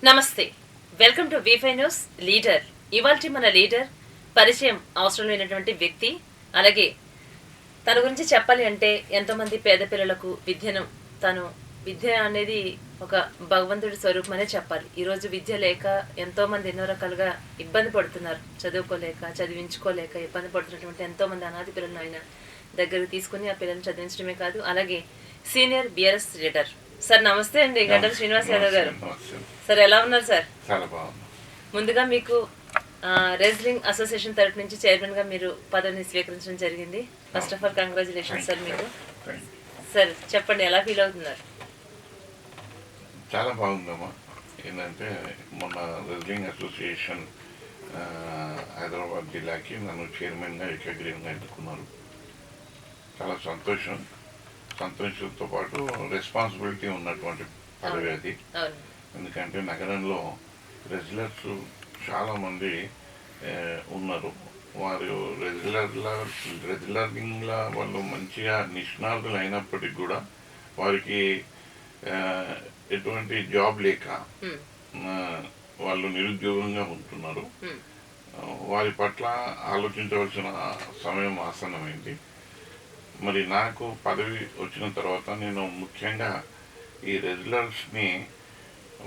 నమస్తే, welcome to వి5 news leader. ఇవాల్టి మన లీడర్ పరిచయం అవసరం లేనటువంటి వ్యక్తి. అలాగే తన గురించి చెప్పాలి అంటే ఎంతోమంది పేద పిల్లలకు విద్య అనేది ఒక భగవంతుడి స్వరూపం అనే చెప్పాలి. ఈరోజు విద్య లేక ఎంతోమంది ఎన్నో రకాలుగా ఇబ్బంది పడుతున్నారు. చదువుకోలేక, చదివించుకోలేక ఇబ్బంది పడుతున్నటువంటి ఎంతోమంది అనాథ పిల్లలను ఆయన దగ్గరకు తీసుకుని ఆ పిల్లల్ని చదివించడమే కాదు, అలాగే సీనియర్ బిఆర్ఎస్ లీడర్. సార్ నమస్తే అండి, గంటల శ్రీనివాస్ యాదవ్ గారు. సార్ ఎలా ఉన్నారు సార్? చాలా బాగుంది. ముందుగా మీకు రెజ్లింగ్ అసోసియేషన్ తరఫు నుంచి చైర్మన్ గా మీరు పదవిని స్వీకరించడం జరిగింది. First of all congratulation sir మీకు. సార్ చెప్పండి, ఎలా ఫీల్ అవుతున్నారు? చాలా బాగుందమ్మా. ఏంటంటే మొన్న రెజ్లింగ్ అసోసియేషన్ హైదరాబాద్ జిల్లాకి నన్ను చైర్మన్గా ఏకగ్రీవంగా ఎన్నుకున్నారు. చాలా సంతోషంతో పాటు రెస్పాన్సిబిలిటీ ఉన్నటువంటి పదవి అది. ఎందుకంటే నగరంలో రెజ్లర్స్ చాలామంది ఉన్నారు. వారు రెజ్లరింగ్లా వాళ్ళు మంచిగా నిష్ణాతులు అయినప్పటికీ కూడా వారికి ఎటువంటి జాబ్ లేక వాళ్ళు నిరుద్యోగంగా ఉంటున్నారు. వారి పట్ల ఆలోచించవలసిన సమయం ఆసన్నమైంది. మరి నాకు పదవి వచ్చిన తర్వాత నేను ముఖ్యంగా ఈ రెజ్లర్స్ని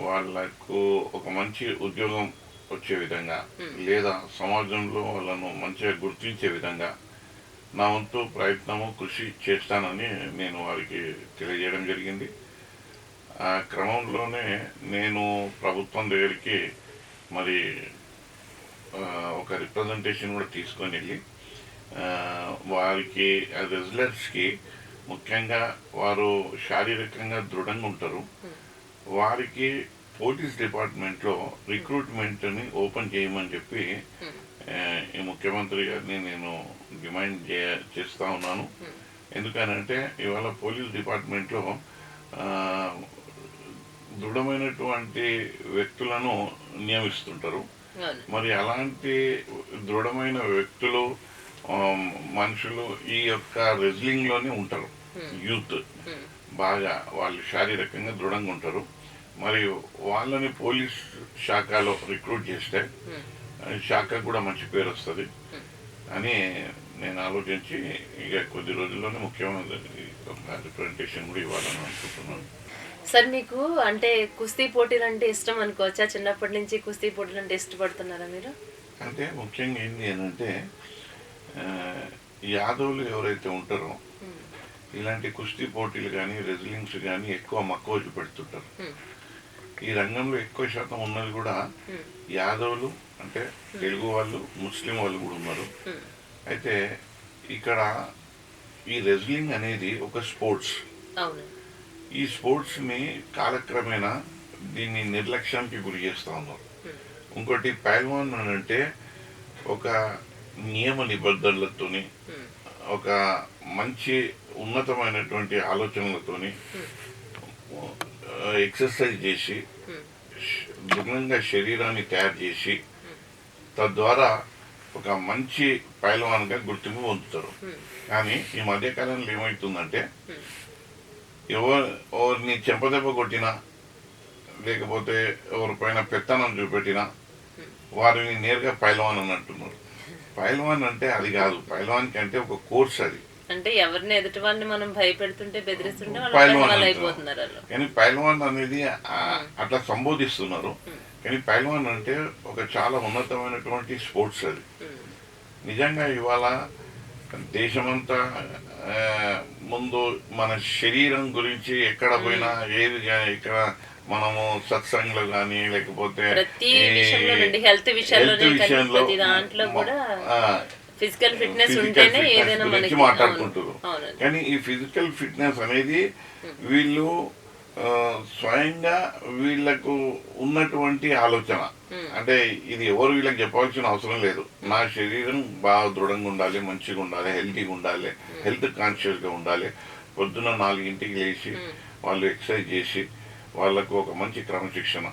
వాళ్ళకు ఒక మంచి ఉద్యోగం వచ్చే విధంగా లేదా సమాజంలో వాళ్ళను మంచిగా గుర్తించే విధంగా నా వంతు ప్రయత్నము కృషి చేస్తానని నేను వారికి తెలియజేయడం జరిగింది. ఆ క్రమంలోనే నేను ప్రభుత్వం దగ్గరికి మరి ఒక రిప్రజెంటేషన్ కూడా తీసుకొని వెళ్ళి వారికి రెజ్లర్స్కి ముఖ్యంగా వారు శారీరకంగా దృఢంగా ఉంటారు. వారికి పోలీస్ డిపార్ట్మెంట్లో రిక్రూట్మెంట్ని ఓపెన్ చేయమని చెప్పి ఈ ముఖ్యమంత్రి గారిని నేను డిమాండ్ చేస్తూ ఉన్నాను. ఎందుకనంటే ఇవాళ పోలీస్ డిపార్ట్మెంట్లో దృఢమైనటువంటి వ్యక్తులను నియమిస్తుంటారు. మరి అలాంటి దృఢమైన వ్యక్తులు మనుషులు ఈ యొక్క రెజ్లింగ్లోనే ఉంటారు. యూత్ బాగా వాళ్ళు శారీరకంగా దృఢంగా ఉంటారు. మరి వాళ్ళని పోలీస్ శాఖలో రిక్రూట్ చేస్తే శాఖ కూడా మంచి పేరు వస్తుంది అని నేను ఆలోచించి ఇక కొద్ది రోజుల్లోనే ముఖ్యమంత్రి రిప్రజెంటేషన్ కూడా ఇవ్వాలని అనుకుంటున్నాను. సార్ మీకు అంటే కుస్తీ పోటీలు అంటే ఇష్టం అనుకోవచ్చా? చిన్నప్పటి నుంచి కుస్తీ పోటీలు అంటే ఇష్టపడుతున్నారా మీరు? అంటే ముఖ్యంగా ఏంటి అంటే యాదవులు ఎవరైతే ఉంటారో ఇలాంటి కుస్తీ పోటీలు కానీ రెజ్లింగ్స్ కానీ ఎక్కువ మక్కువ చూపెడుతుంటారు. ఈ రంగంలో ఎక్కువ శాతం ఉన్నది కూడా యాదవులు, అంటే తెలుగు వాళ్ళు, ముస్లిం వాళ్ళు కూడా ఉన్నారు. అయితే ఇక్కడ ఈ రెజ్లింగ్ అనేది ఒక స్పోర్ట్స్. ఈ స్పోర్ట్స్ని కాలక్రమేణా దీన్ని నిర్లక్ష్యానికి గురి చేస్తూ ఉన్నారు. ఇంకోటి పైల్వాన్ అని అంటే ఒక నియమ నిబంధనలతోని ఒక మంచి ఉన్నతమైనటువంటి ఆలోచనలతోని ఎక్సర్సైజ్ చేసి దృఢంగా శరీరాన్ని తయారు చేసి తద్వారా ఒక మంచి పైల్వాన్గా గుర్తింపు పొందుతారు. కానీ ఈ మధ్యకాలంలో ఏమవుతుందంటే ఎవరిని చెంపదెబ్బ కొట్టినా లేకపోతే ఎవరిపైన పెత్తనం చూపెట్టినా వారిని నేరుగా పైల్వాన్ అని అంటున్నారు. పైల్వాన్ అంటే అది కాదు. పైల్వాన్ అంటే ఒక కోర్స్. అది అంటే ఎవరిని ఎదుటి వాళ్ళని మనం భయపెడుతుంటే బెదిరిస్తుంటే పైల్వాన్ అయిపోతున్నారు. కానీ పైల్వాన్ అనేది అట్లా సంబోధిస్తున్నారు. కానీ పైల్వాన్ అంటే ఒక చాలా ఉన్నతమైనటువంటి స్పోర్ట్స్. అది నిజంగా ఇవాళ దేశమంతా ముందు మన శరీరం గురించి ఎక్కడ పోయినా ఏది ఇక్కడ మనము సత్సంగ్లో కానీ లేకపోతే హెల్త్ విషయంలో ఫిజికల్ ఫిట్నెస్ ఉంటేనే ఏదైనా మనకి మాట్లాడుకుంటారు. కానీ ఈ ఫిజికల్ ఫిట్నెస్ అనేది వీళ్ళు స్వయంగా వీళ్ళకు ఉన్నటువంటి ఆలోచన. అంటే ఇది ఎవరు వీళ్ళకి చెప్పాల్సిన అవసరం లేదు. నా శరీరం బాగా దృఢంగా ఉండాలి, మంచిగా ఉండాలి, హెల్తీగా ఉండాలి, హెల్త్ కాన్షియస్గా ఉండాలి. పొద్దున్న 4 లేచి వాళ్ళు ఎక్సర్సైజ్ చేసి వాళ్ళకు ఒక మంచి క్రమశిక్షణ,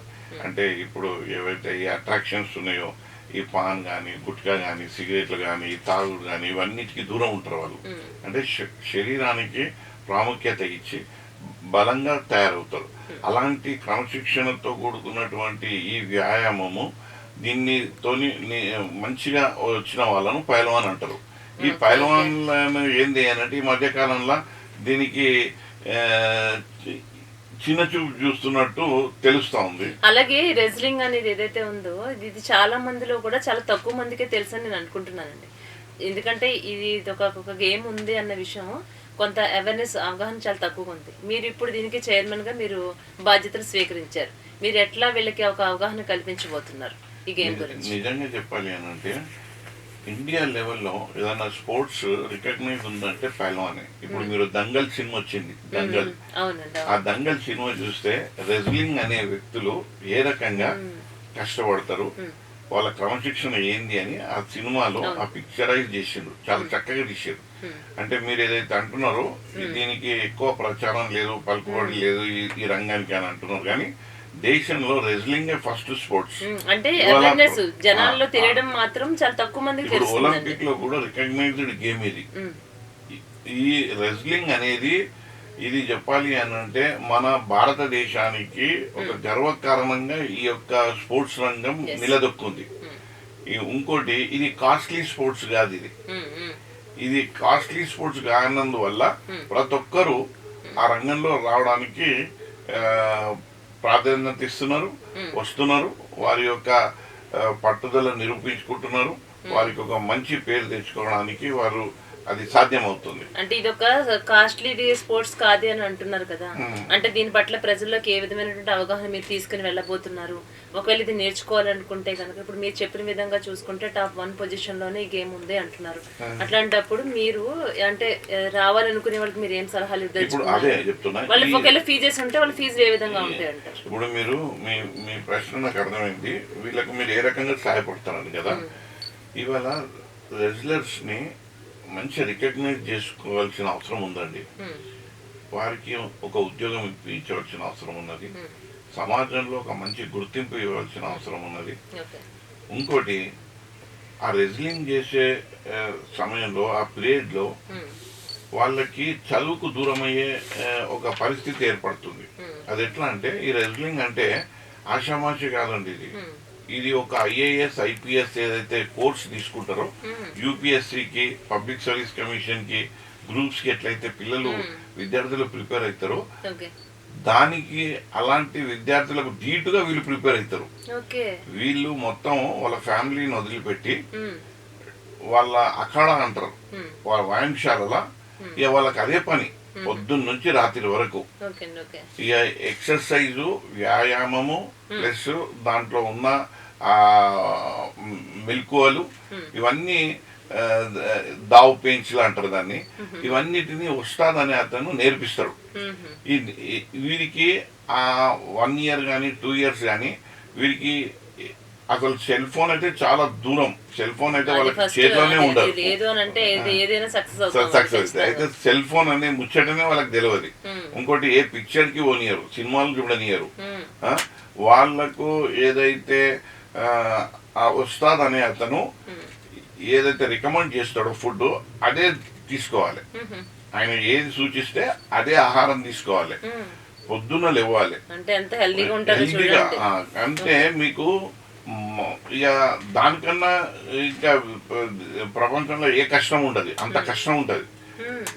అంటే ఇప్పుడు ఏవైతే ఈ అట్రాక్షన్స్ ఉన్నాయో ఈ పాన్ కానీ, గుట్కా కానీ, సిగరెట్లు కానీ, ఈ తాగుడు కానీ ఇవన్నిటికీ దూరం ఉంటారు వాళ్ళు. అంటే శరీరానికి ప్రాముఖ్యత ఇచ్చి బలంగా తయారవుతారు. అలాంటి క్రమశిక్షణతో కూడుకున్నటువంటి ఈ వ్యాయామము దీన్నితోని మంచిగా వచ్చిన వాళ్ళను పైల్వాన్ అంటారు. ఈ పైల్వాన్లను ఏంది అంటే ఈ మధ్యకాలంలో దీనికి చిన్న చూపు చూస్తున్నట్టు తెలుస్తా ఉంది. అలాగే రెజ్లింగ్ అనేది ఏదైతే ఉందో ఇది చాలా మందిలో కూడా చాలా తక్కువ మందికే తెలుసు అని నేను అనుకుంటున్నానండి. ఎందుకంటే ఇది ఒక గేమ్ ఉంది అన్న విషయం కొంత అవేర్నెస్ అవగాహన చాలా తక్కువగా ఉంది. మీరు ఇప్పుడు దీనికి చైర్మన్ గా మీరు బాధ్యతలు స్వీకరించారు. మీరు ఎట్లా వీళ్ళకి ఒక అవగాహన కల్పించబోతున్నారు ఈ గేమ్ గురించి? నిజంగా చెప్పాలి అని అంటే ఇండియా లెవెల్లో ఏదైనా స్పోర్ట్స్ రికగ్నైజ్ ఉందంటే పైల్వానే. ఇప్పుడు మీరు దంగల్ సినిమా వచ్చింది, దంగల్. ఆ దంగల్ సినిమా చూస్తే రెజ్లింగ్ అనే వ్యక్తులు ఏ రకంగా కష్టపడతారు, వాళ్ళ క్రమశిక్షణ ఏంది అని ఆ సినిమాలో ఆ పిక్చరైజ్ చేసిండ్రు. చాలా చక్కగా తీసారు. అంటే మీరు ఏదైతే అంటున్నారో దీనికి ఎక్కువ ప్రచారం లేదు, పలుకుబడి లేదు ఈ రంగానికి అని అంటున్నారు. కానీ దేశంలో రెజ్లింగ్ ఫస్ట్ స్పోర్ట్స్. అంటే అవేర్నెస్ జనాల్లో తెలియడం మాత్రం చాలా తక్కువ మందికి తెలుస్తుంది. ఒలింపిక్ లో కూడా రికగ్నైజ్డ్ గేమ్ ఇది. ఈ రెజ్లింగ్ అనేది ఇది చెప్పాలి అని అంటే మన భారతదేశానికి ఒక గర్వకారణంగా ఈ యొక్క స్పోర్ట్స్ రంగం నిలదొక్కుంది. ఇంకోటి ఇది కాస్ట్లీ స్పోర్ట్స్ కాదు. ఇది కాస్ట్లీ స్పోర్ట్స్ కానందువల్ల ప్రతి ఒక్కరూ ఆ రంగంలో రావడానికి ప్రాధాన్యత ఇస్తున్నారు, వస్తున్నారు. వారి యొక్క పట్టుదల నిరూపించుకుంటున్నారు. వారికి ఒక మంచి పేరు తెచ్చుకోవడానికి వారు అది సాధ్యమవుతుంది. అంటే ఇది ఒక కాస్ట్లీ స్పోర్ట్స్ కాదు అని అంటున్నారు కదా. అంటే దీని పట్ల ప్రజల్లోకి ఏ విధమైనటువంటి అవగాహన మీరు తీసుకుని వెళ్ళబోతున్నారు? ఒకవేళ ఇది నేర్చుకోవాలనుకుంటే కనుక ఇప్పుడు మీరు చెప్పిన విధంగా చూసుకుంటే టాప్ 1 పొజిషన్ లోనే ఈ గేమ్ ఉంది అంటున్నారు. అట్లాంటప్పుడు మీరు అంటే రావాలనుకునే వాళ్ళకి మీరు ఏం సలహాలు ఇద్దరు? వాళ్ళకి ఒకవేళ ఫీజెస్ ఉంటే వాళ్ళ ఫీజు ఏ విధంగా ఉంటాయి అంటారు? ఇప్పుడు మీరు మీ ప్రశ్న నాకు అర్థమైంది. వీళ్ళకి మీరు ఏ రకంగా సహాయపడతారని కదా. ఇవాళ రెజ్లర్స్ ని మంచి రికగ్నైజ్ చేసుకోవాల్సిన అవసరం ఉందండి. వారికి ఒక ఉద్యోగం ఇప్పించవలసిన అవసరం ఉన్నది. సమాజంలో ఒక మంచి గుర్తింపు ఇవ్వాల్సిన అవసరం ఉన్నది. ఇంకోటి ఆ రెజ్లింగ్ చేసే సమయంలో ఆ పీరియడ్ లో వాళ్ళకి చదువుకు దూరమయ్యే ఒక పరిస్థితి ఏర్పడుతుంది. అది ఎట్లా అంటే ఈ రెజ్లింగ్ అంటే ఆషామాషి కాదండి. ఇది ఒక ఐఏఎస్ ఐపీఎస్ ఏదైతే కోర్స్ తీసుకుంటారో యూపీఎస్సీకి పబ్లిక్ సర్వీస్ కమిషన్ కి గ్రూప్స్ కి ఎట్లయితే పిల్లలు విద్యార్థులు ప్రిపేర్ అవుతారో దానికి అలాంటి విద్యార్థులకు ధీటుగా వీళ్ళు ప్రిపేర్ అవుతారు. వీళ్ళు మొత్తం వాళ్ళ ఫ్యామిలీని వదిలిపెట్టి వాళ్ళ అఖాడా అంటారు వాళ్ళ వ్యాయామశాలలో ఇక వాళ్ళకి అదే పని పొద్దున్న నుంచి రాత్రి వరకు. ఇక ఎక్సర్సైజు వ్యాయామము ప్లస్ దాంట్లో ఉన్న మెలకువలు ఇవన్నీ దావు పెంచులు అంటారు దాన్ని. ఇవన్నిటిని ఉస్తాద్ అనే అతను నేర్పిస్తాడు. వీరికి ఆ 1 year కానీ 2 years కానీ వీరికి అసలు సెల్ ఫోన్ అయితే చాలా దూరం. సెల్ ఫోన్ అయితే వాళ్ళకి చేతిలోనే ఉండదు. సక్సెస్ అయితే సెల్ ఫోన్ అనే ముచ్చటనే వాళ్ళకి తెలియదు. ఇంకోటి ఏ పిక్చర్ కి పోనీయరు, సినిమాలు చూడనియరు. వాళ్లకు ఏదైతే ఆ ఉస్తాద్ అనే అతను ఏదైతే రికమెండ్ చేస్తాడో ఫుడ్ అదే తీసుకోవాలి. ఆయన ఏది సూచిస్తే అదే ఆహారం తీసుకోవాలి. పొద్దున్న లేవాలి. హెల్దీగా అంటే మీకు ఇక దానికన్నా ఇంకా ప్రపంచంలో ఏ కష్టం ఉండదు, అంత కష్టం ఉంటది.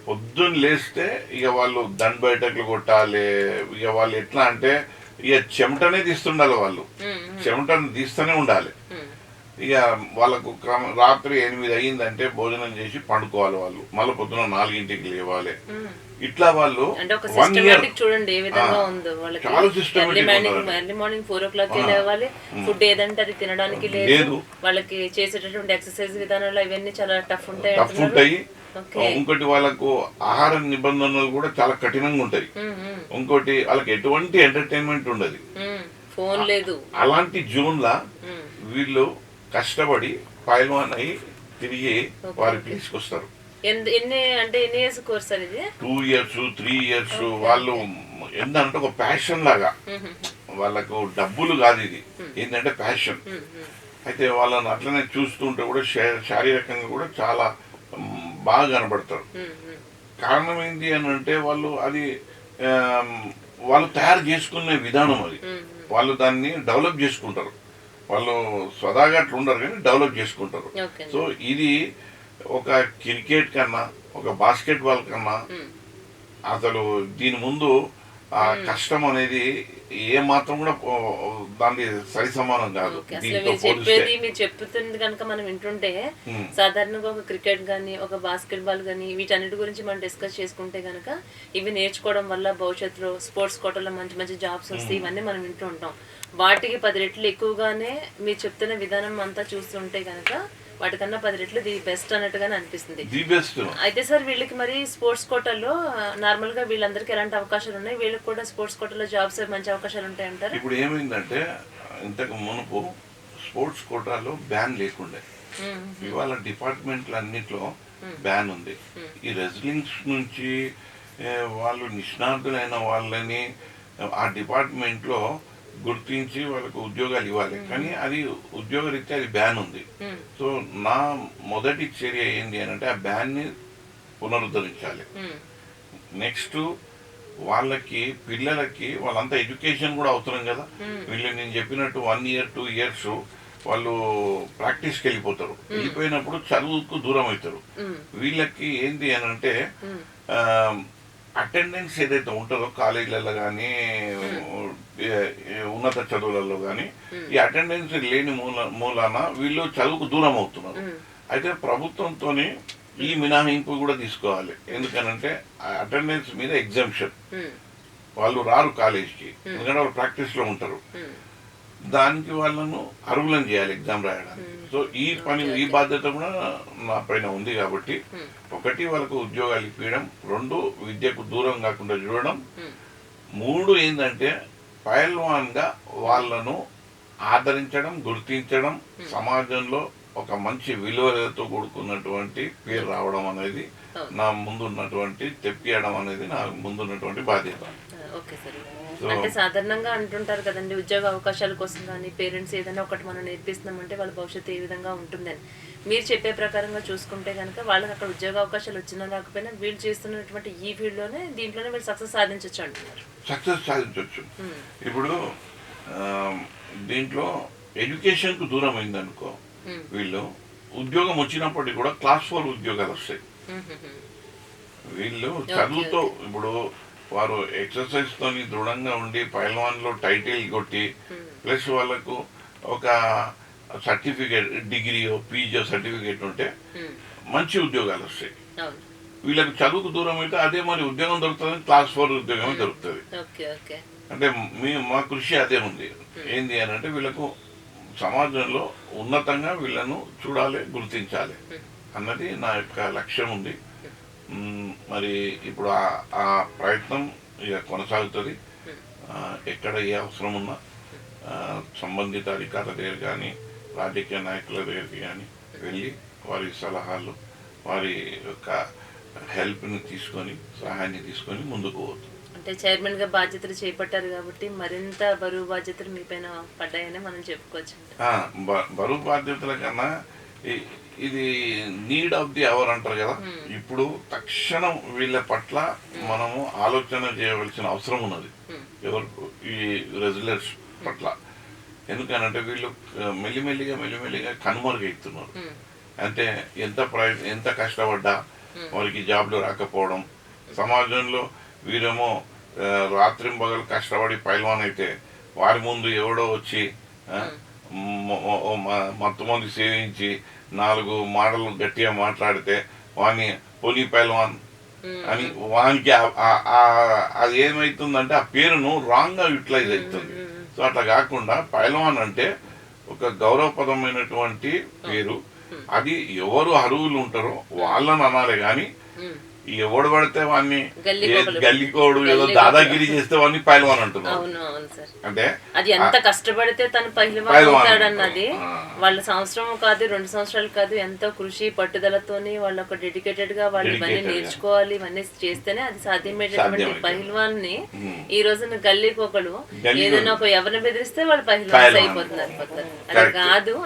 పొద్దున్న లేస్తే ఇక వాళ్ళు దండ బయటకు కొట్టాలి. ఇక వాళ్ళు ఎట్లా అంటే ఇక చెమటనే తీస్తుండాలి. వాళ్ళు చెమటను తీస్తూనే ఉండాలి. ఇక వాళ్ళకు రాత్రి 8 అయ్యిందంటే భోజనం చేసి పండుకోవాలి. వాళ్ళు మళ్ళీ పొద్దున 4 లేవాలి. ఇట్లా వాళ్ళు చూడండి ఏ విధంగా ఉందో వాళ్ళకి. ఎర్లీ మార్నింగ్ 4 o'clock లేవాలి. ఫుడ్ ఏదంటే అది తినడానికి లేదు. వాళ్ళకి చేసేటటువంటి ఎక్సర్సైజ్ విధానాలు ఇవన్నీ చాలా టఫ్ ఉంటాయి. ఇంకోటి వాళ్ళకు ఆహార నిబంధనలు కూడా చాలా కఠినంగా ఉంటాయి. ఇంకోటి వాళ్ళకి ఎటువంటి ఎంటర్టైన్మెంట్ ఉండదు, ఫోన్ లేదు. అలాంటి జోన్ లా వీళ్ళు కష్టపడి పైల్వాన్ అయి తిరిగి వారి ప్లేస్కి వస్తారు. ఎన్ని ఇయర్స్ కోర్స్ అనేది? 2 years 3 years. వాళ్ళు ఏంటంటే ఒక ప్యాషన్ లాగా, వాళ్ళకు డబ్బులు కాదు, ఇది ఏంటంటే ప్యాషన్. అయితే వాళ్ళని అట్లనే చూస్తుంటే కూడా శారీరకంగా కూడా చాలా బాగా కనబడతారు. కారణం ఏంటి అని అంటే వాళ్ళు అది వాళ్ళు తయారు చేసుకునే విధానం అది. వాళ్ళు దాన్ని డెవలప్ చేసుకుంటారు. వాళ్ళు స్వదాగా అట్లా ఉండరు కానీ డెవలప్ చేసుకుంటారు. సో ఇది ఒక క్రికెట్ కన్నా ఒక బాస్కెట్ బాల్ కన్నా అసలు దీని ముందు ఆ కష్టం అనేది ఏ మాత్రం కూడా దాని సరి సమానం కాదు. మీరు చెప్తుంది కనుక మనం వింటుంటే సాధారణంగా ఒక క్రికెట్ గానీ ఒక బాస్కెట్ బాల్ గానీ వీటన్నిటి గురించి మనం డిస్కస్ చేసుకుంటే గనక ఇవి నేర్చుకోవడం వల్ల భవిష్యత్తులో స్పోర్ట్స్ కోటాలో మంచి మంచి జాబ్స్ వస్తాయి ఇవన్నీ మనం వింటూ ఉంటాం. వాటికి 10 రెట్లు ఎక్కువగానే మీరు చెప్తున్న విధానం అంతా చూస్తుంటే గనక వాటికన్నా 10 రెట్లు ది బెస్ట్ అన్నట్టుగానే అనిపిస్తుంది. అయితే సార్ వీళ్ళకి మరి స్పోర్ట్స్ కోటాలో నార్మల్ గా వీళ్ళందరికీ ఎలాంటి అవకాశాలు ఉన్నాయి? వీళ్ళకి కూడా స్పోర్ట్స్ కోటాలో జాబ్స్ మంచి అవకాశాలు ఉంటాయి అంటారు. ఇప్పుడు ఏమైందంటే ఇంతకు మునుపు స్పోర్ట్స్ కోటాలో బ్యాన్ లేకుండే, ఇవాళ డిపార్ట్మెంట్లు అన్నిట్లో బ్యాన్ ఉంది. ఈ రెజ్లింగ్స్ నుంచి వాళ్ళు నిష్ణాతులైన వాళ్ళని ఆ డిపార్ట్మెంట్ లో గుర్తించి వాళ్ళకు ఉద్యోగాలు ఇవ్వాలి, కానీ అది ఉద్యోగరీత్యా అది బ్యాన్ ఉంది. సో నా మొదటి చర్య ఏంటి అని అంటే ఆ బ్యాన్ ని పునరుద్ధరించాలి. నెక్స్ట్ వాళ్ళకి పిల్లలకి వాళ్ళంతా ఎడ్యుకేషన్ కూడా అవసరం కదా. వీళ్ళు నేను చెప్పినట్టు 1 year 2 years వాళ్ళు ప్రాక్టీస్కి వెళ్ళిపోతారు. వెళ్ళిపోయినప్పుడు చదువుకు దూరం అవుతారు. వీళ్ళకి ఏంటి అని అంటే అటెండెన్స్ ఏదైతే ఉంటుందో కాలేజీలలో కానీ ఉన్నత చదువులలో కానీ ఈ అటెండెన్స్ లేని మూలాన వీళ్ళు చదువుకు దూరం అవుతున్నారు. అయితే ప్రభుత్వంతో ఈ మినహాయింపు కూడా తీసుకోవాలి. ఎందుకనంటే అటెండెన్స్ మీద ఎగ్జామ్షన్, వాళ్ళు రారు కాలేజీకి ఎందుకంటే వాళ్ళు ప్రాక్టీస్ లో ఉంటారు. దానికి వాళ్ళను అర్హులను చేయాలి ఎగ్జామ్ రాయడానికి. సో ఈ బాధ్యత కూడా నా పైన ఉంది. కాబట్టి ఒకటి వాళ్ళకు ఉద్యోగాలు ఇప్పించడం, 2 విద్యకు దూరం కాకుండా చూడడం, 3 ఏంటంటే పైల్వాన్ గా వాళ్ళను ఆదరించడం, గుర్తించడం, సమాజంలో ఒక మంచి విలువలతో కూడుకున్నటువంటి పేరు రావడం అనేది నా ముందున్నటువంటి తెప్పియడం అనేది నా ముందున్నటువంటి బాధ్యత. అంటే సాధారణంగా అంటుంటారు కదండి, ఉద్యోగ అవకాశాల కోసం కానీ పేరెంట్స్ ఏదైనా ఒకటి మనం నేర్పిస్తున్నామంటే వాళ్ళ భవిష్యత్తు ఏ విధంగా ఉంటుందని. మీరు చెప్పే ప్రకారంగా చూసుకుంటే కనుక వాళ్ళకి అక్కడ ఉద్యోగ అవకాశాలు వచ్చినా రాకపోయినా వీళ్ళు చేస్తున్నటువంటి ఈ ఫీల్డ్ లోనే దీంట్లోనే వీళ్ళు సక్సెస్ సాధించవచ్చు అంటున్నారు. సక్సెస్ సాధించవచ్చు. ఇప్పుడు దీంట్లో ఎడ్యుకేషన్ కు దూరం అయిందనుకో, వీళ్ళు ఉద్యోగం వచ్చినప్పటికీ కూడా Class 4 ఉద్యోగాలు వస్తాయి. వీళ్ళు చదువుతో ఇప్పుడు వారు ఎక్సర్సైజ్ తోని దృఢంగా ఉండి పైల్వాన్ లో టైటిల్ కొట్టి ప్లస్ వాళ్ళకు ఒక సర్టిఫికేట్ డిగ్రీయో పీజీయో సర్టిఫికేట్ ఉంటే మంచి ఉద్యోగాలు వస్తాయి. వీళ్ళకి చదువుకు దూరం అయితే అదే మరి ఉద్యోగం దొరుకుతుంది, Class 4 ఉద్యోగమే దొరుకుతుంది. అంటే మా కృషి అదే ఉంది. ఏంది అని అంటే వీళ్ళకు సమాజంలో ఉన్నతంగా వీళ్ళను చూడాలి, గుర్తించాలి అన్నది నా యొక్క లక్ష్యం ఉంది. మరి ఇప్పుడు ఆ ప్రయత్నం ఇక కొనసాగుతుంది. ఎక్కడ ఏ అవసరం ఉన్నా సంబంధిత అధికారుల దగ్గర కానీ రాజకీయ నాయకుల దగ్గరికి కానీ వెళ్ళి వారి సలహాలు, వారి యొక్క హెల్ప్ని తీసుకొని, సహాయాన్ని తీసుకొని ముందుకు పోతుంది. అంటే చైర్మన్ గా బాధ్యతలు చేపట్టారు కాబట్టి మరింత బరువు బాధ్యతలు మీ పైన పడ్డాయని మనం చెప్పుకోవచ్చు. బరువు బాధ్యతల కన్నా ఇది నీడ్ ఆఫ్ ది అవర్ అంటారు కదా. ఇప్పుడు తక్షణం వీళ్ళ పట్ల మనము ఆలోచన చేయవలసిన అవసరం ఉన్నది ఎవరు ఈ రెజ్లర్స్ పట్ల. ఎందుకనంటే వీళ్ళు మెల్లిమెల్లిగా కనుమరుగైతున్నారు. అంటే ఎంత కష్టపడ్డా వారికి జాబ్లు రాకపోవడం, సమాజంలో వీరేమో రాత్రింబగలు కష్టపడి పైల్వాన్ అయితే వారి ముందు ఎవడో వచ్చి మొత్తమంది సేవించి 4 మాటలు గట్టిగా మాట్లాడితే వాని పోనీ పైల్వాన్ అని వానికి అది ఏమవుతుందంటే ఆ పేరును రాంగ్ గా యూటిలైజ్ అవుతుంది. సో అట్లా కాకుండా పైల్వాన్ అంటే ఒక గౌరవప్రదమైనటువంటి పేరు. అది ఎవరు అర్హులు ఉంటారో వాళ్ళని అనాలి కానీ ఎవడు పడితే వాడిని గల్లికోడు ఏదో దాదాగిరి చేస్తే వాడిని పైల్వాన్ అంటున్నారు. అంటే అది ఎంత కష్టపడితే తను పైల్వాన్ అవుతాడన్నది వాళ్ళ సంవత్సరం కాదు 2 సంవత్సరాలు కాదు, ఎంతో కృషి పట్టుదలతోని వాళ్ళు ఒక డెడికేటెడ్ గా వాళ్ళు ఇవన్నీ నేర్చుకోవాలి, ఇవన్నీ చేస్తేనే అది సాధ్యమైనటువంటి పైల్వాన్ ని ఈ రోజున గల్లీకొకడు ఏదైనా ఒక ఎవరిని బెదిరిస్తే వాళ్ళు పైల్వాన్స్ అయిపోతున్నారు.